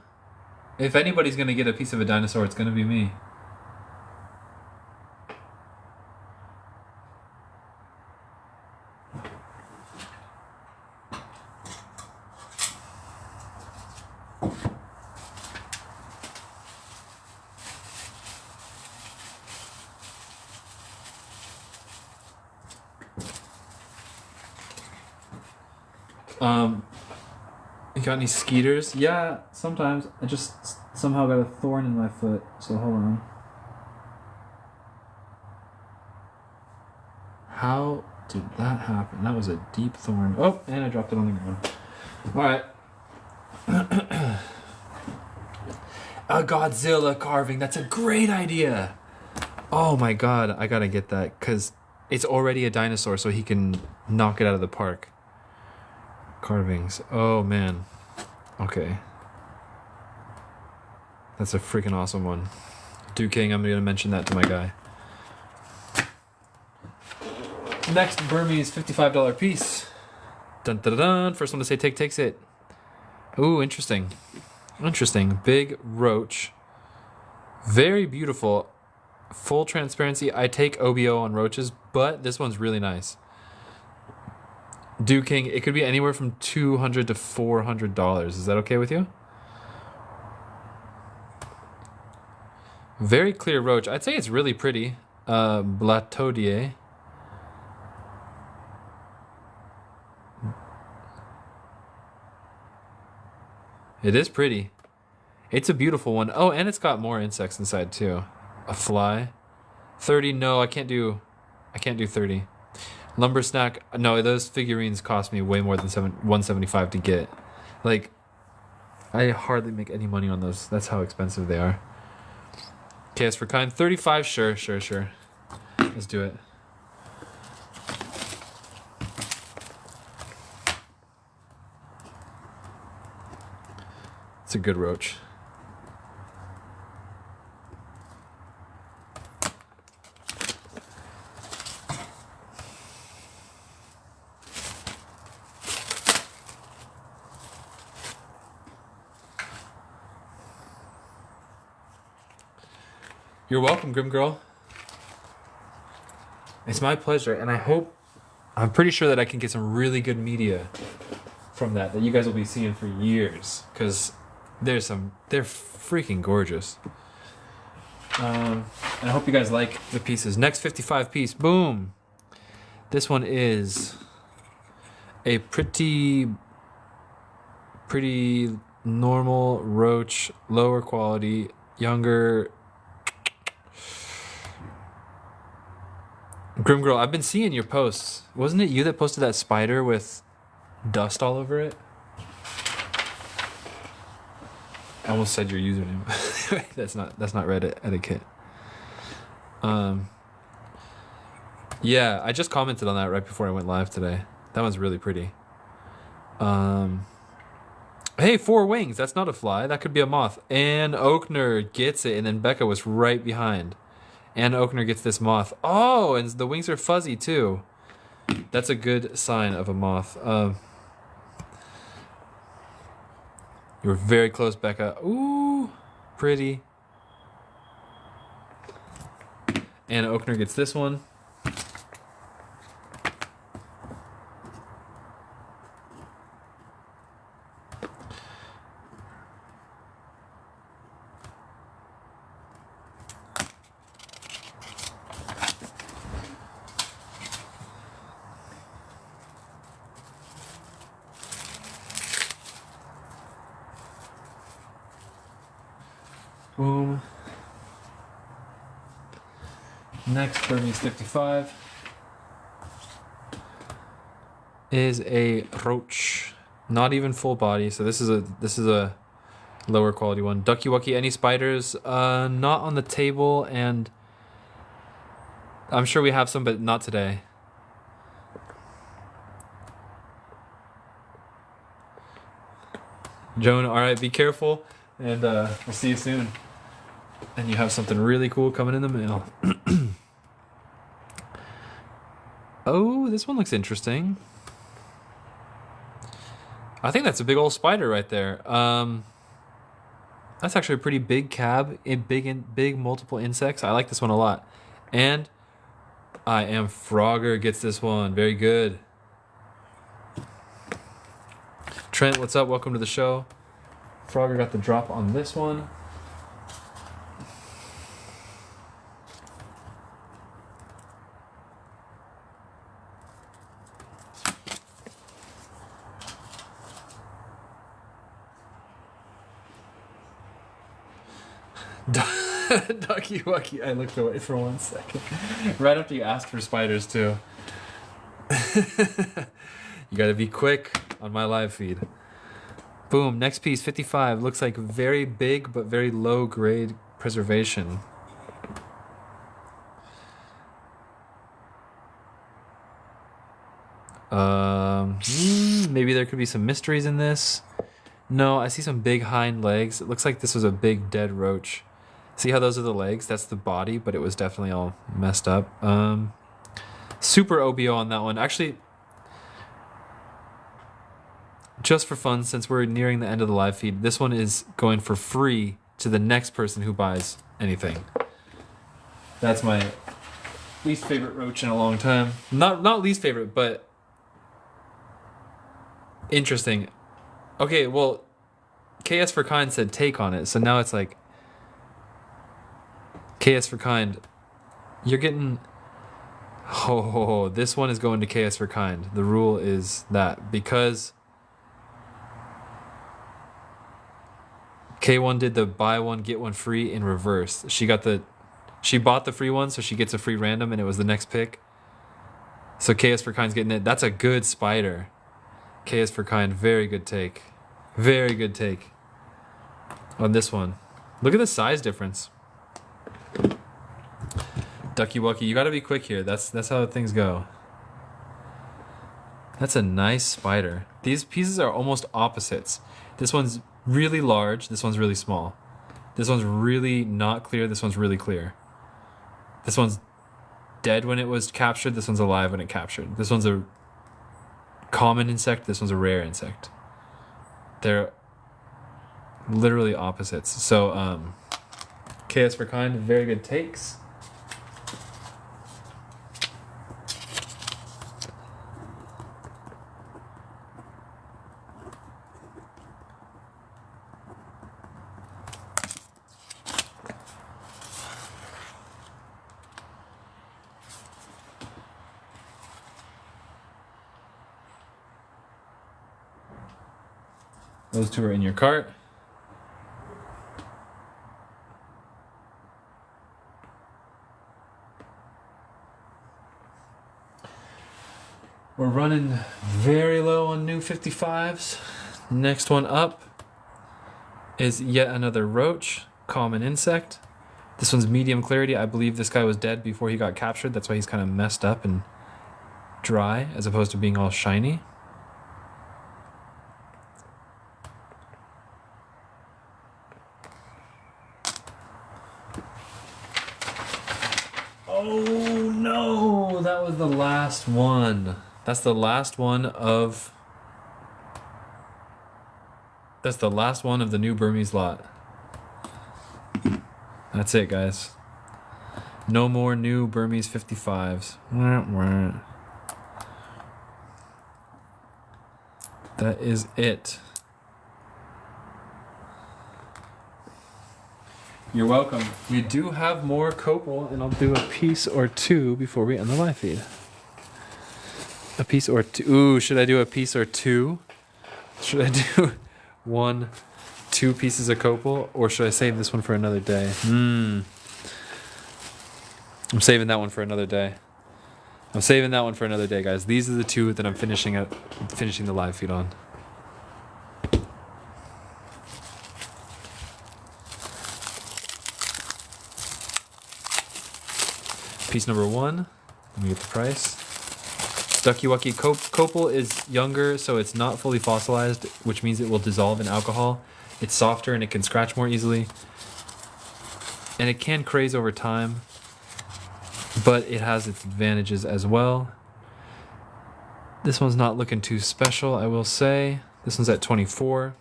If anybody's gonna get a piece of a dinosaur, it's gonna be me. You got any skeeters? Yeah, sometimes. I just somehow got a thorn in my foot, so hold on. How did that happen? That was a deep thorn. Oh, and I dropped it on the ground. Alright. A Godzilla carving. That's a great idea. Oh my god, I gotta get that, because it's already a dinosaur, so he can knock it out of the park. Carvings. Oh man. Okay. That's a freaking awesome one. Duke King, I'm gonna mention that to my guy. Next, Burmese $55 piece. Dun dun dun. First one to say take takes it. Ooh, interesting. Interesting. Big roach. Very beautiful. Full transparency. I take OBO on roaches, but this one's really nice. Duke King, it could be anywhere from $200 to $400. Is that okay with you? Very clear roach. I'd say it's really pretty. Blatodier. It is pretty. It's a beautiful one. Oh, and it's got more insects inside too. A fly. 30, no, I can't do 30. Lumber snack, no, those figurines cost me way more than $175 to get. Like, I hardly make any money on those. That's how expensive they are. KS for kind, 35, sure. Let's do it. It's a good roach. You're welcome, Grim Girl. It's my pleasure, and I'm pretty sure that I can get some really good media from that you guys will be seeing for years, because they're freaking gorgeous. And I hope you guys like the pieces. Next 55 piece, boom. This one is a pretty normal roach, lower quality, younger. Grim Girl, I've been seeing your posts. Wasn't it you that posted that spider with dust all over it? I almost said your username. that's not Reddit etiquette. Yeah, I just commented on that right before I went live today. That one's really pretty. Hey, 4 wings. That's not a fly. That could be a moth. Ann Oakner gets it, and then Becca was right behind. Ann Oakner gets this moth. Oh, and the wings are fuzzy too. That's a good sign of a moth. You were very close, Becca. Ooh, pretty. Ann Oakner gets this one. Boom. Next Burmese 55 is a roach, not even full body. So this is a lower quality one. Ducky Wucky. Any spiders? Not on the table, and I'm sure we have some, but not today. Joan, all right, be careful, and we'll see you soon. And you have something really cool coming in the mail. Oh, this one looks interesting. I think that's a big old spider right there. That's actually a pretty big cab, big multiple insects. I like this one a lot. And I Am Frogger gets this one. Very good. Trent, what's up? Welcome to the show. Frogger got the drop on this one. Ducky Wucky. I looked away for 1 second. Right after you asked for spiders, too. You gotta be quick on my live feed. Boom. Next piece, 55. Looks like very big, but very low grade preservation. Maybe there could be some mysteries in this. No, I see some big hind legs. It looks like this was a big dead roach. See how those are the legs? That's the body, but it was definitely all messed up. Super OBO on that one. Actually, just for fun, since we're nearing the end of the live feed, this one is going for free to the next person who buys anything. That's my least favorite roach in a long time. Not least favorite, but interesting. Okay, well, KS for Kind said take on it, so now it's like KS for Kind. You're getting... Oh, this one is going to KS for Kind. The rule is that because K1 did the buy one get one free in reverse. She bought the free one, so she gets a free random, and it was the next pick. So KS for Kind's getting it. That's a good spider. KS for Kind, very good take. Very good take on this one. Look at the size difference. Ducky Wucky, you gotta be quick here. That's how things go. That's a nice spider. These pieces are almost opposites. This one's really large, this one's really small. This one's really not clear, this one's really clear. This one's dead when it was captured, this one's alive when it captured. This one's a common insect, this one's a rare insect. They're literally opposites. So, KS for Kind, very good takes. Those two are in your cart. We're running very low on new 55s. Next one up is yet another roach, common insect. This one's medium clarity. I believe this guy was dead before he got captured. That's why he's kind of messed up and dry as opposed to being all shiny. Oh no, that was the last one. That's the last one of the new Burmese lot. That's it, guys. No more new Burmese 55s. That is it. You're welcome. We do have more Copal, and I'll do a piece or two before we end the live feed. A piece or two. Ooh, should I do a piece or two? Should I do 1, 2 pieces of Copal, or should I save this one for another day? I'm saving that one for another day. I'm saving that one for another day, guys. These are the two that I'm finishing the live feed on. Piece number 1. Let me get the price. Ducky Wucky Copal is younger, so it's not fully fossilized, which means it will dissolve in alcohol. It's softer and it can scratch more easily. And it can craze over time, but it has its advantages as well. This one's not looking too special, I will say. This one's at 24.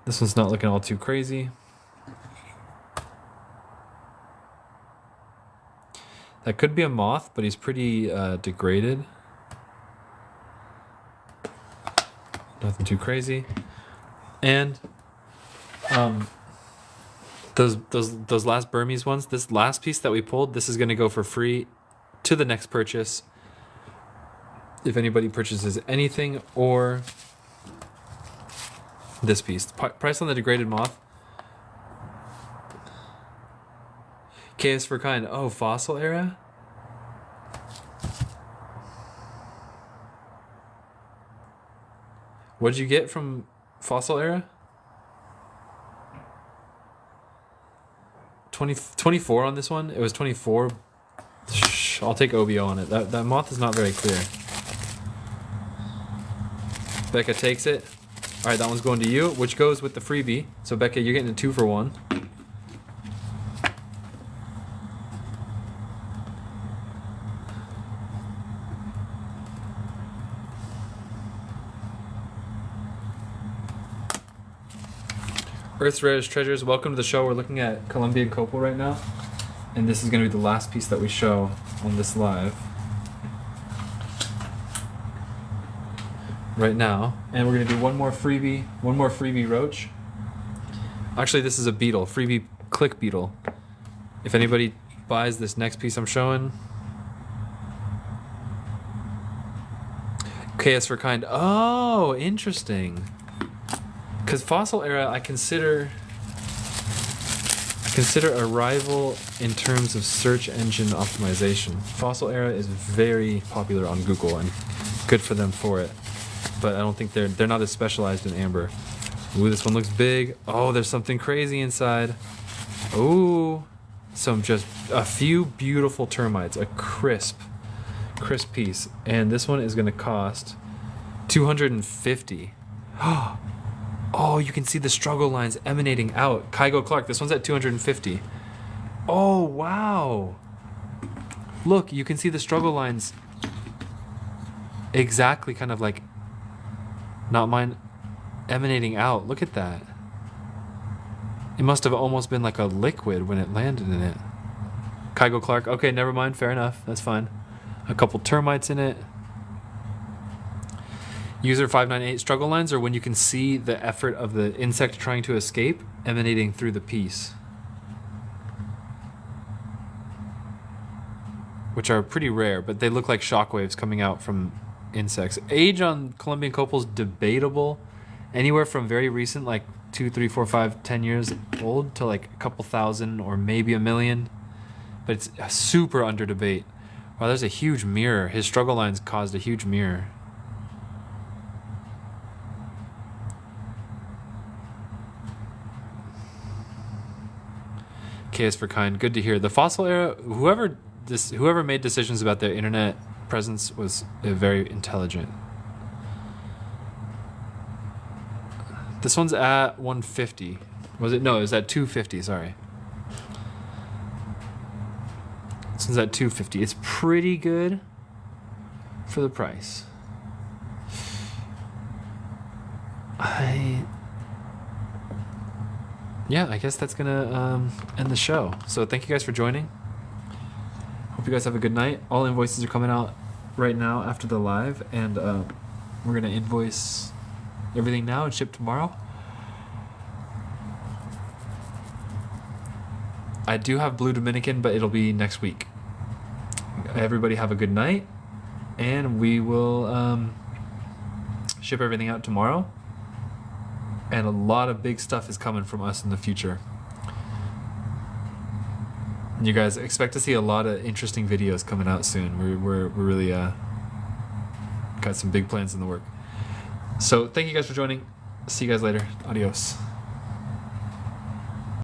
This one's not looking all too crazy. That could be a moth, but he's pretty degraded. Nothing too crazy. And those last Burmese ones, this last piece that we pulled, this is going to go for free to the next purchase. If anybody purchases anything, or this piece. Price on the degraded moth. KS for kind. Oh, fossil era? What'd you get from fossil era? 24 on this one? It was 24. Shh, I'll take OBO on it. That moth is not very clear. Becca takes it. Alright, that one's going to you, which goes with the freebie. So Becca, you're getting a 2 for 1. Earth's Rarest Treasures, welcome to the show. We're looking at Colombian Copal right now, and this is going to be the last piece that we show on this live right now. And we're going to do one more freebie roach. Actually, this is a beetle, freebie click beetle. If anybody buys this next piece I'm showing. KS for kind. Oh, interesting. Because fossil era, I consider a rival in terms of search engine optimization. Fossil era is very popular on Google and good for them for it, but I don't think they're not as specialized in amber. Ooh, this one looks big. Oh, there's something crazy inside. Ooh, just a few beautiful termites, a crisp piece, and this one is going to cost $250. Oh, you can see the struggle lines emanating out. Kygo Clark, this one's at $250. Oh, wow. Look, you can see the struggle lines exactly kind of like, not mine, emanating out. Look at that. It must have almost been like a liquid when it landed in it. Kygo Clark, okay, never mind, fair enough, that's fine. A couple termites in it. User 598 struggle lines are when you can see the effort of the insect trying to escape emanating through the piece, which are pretty rare, but they look like shockwaves coming out from insects. Age on Colombian copals debatable, anywhere from very recent, like 2, 3, 4, 5, 10 years old, to like a couple thousand or maybe a million, but it's super under debate. Wow, there's a huge mirror. His struggle lines caused a huge mirror. K is for kind. Good to hear. The fossil era, whoever made decisions about their internet presence was very intelligent. This one's at 150. Was it? No, it was at 250, sorry. This one's at 250. It's pretty good for the price. Yeah, I guess that's gonna end the show. So thank you guys for joining. Hope you guys have a good night. All invoices are coming out right now after the live, and we're gonna invoice everything now and ship tomorrow. I do have Blue Dominican, but it'll be next week. Everybody have a good night, and we will ship everything out tomorrow. And a lot of big stuff is coming from us in the future. And you guys expect to see a lot of interesting videos coming out soon. We're really got some big plans in the work. So thank you guys for joining. See you guys later. Adios.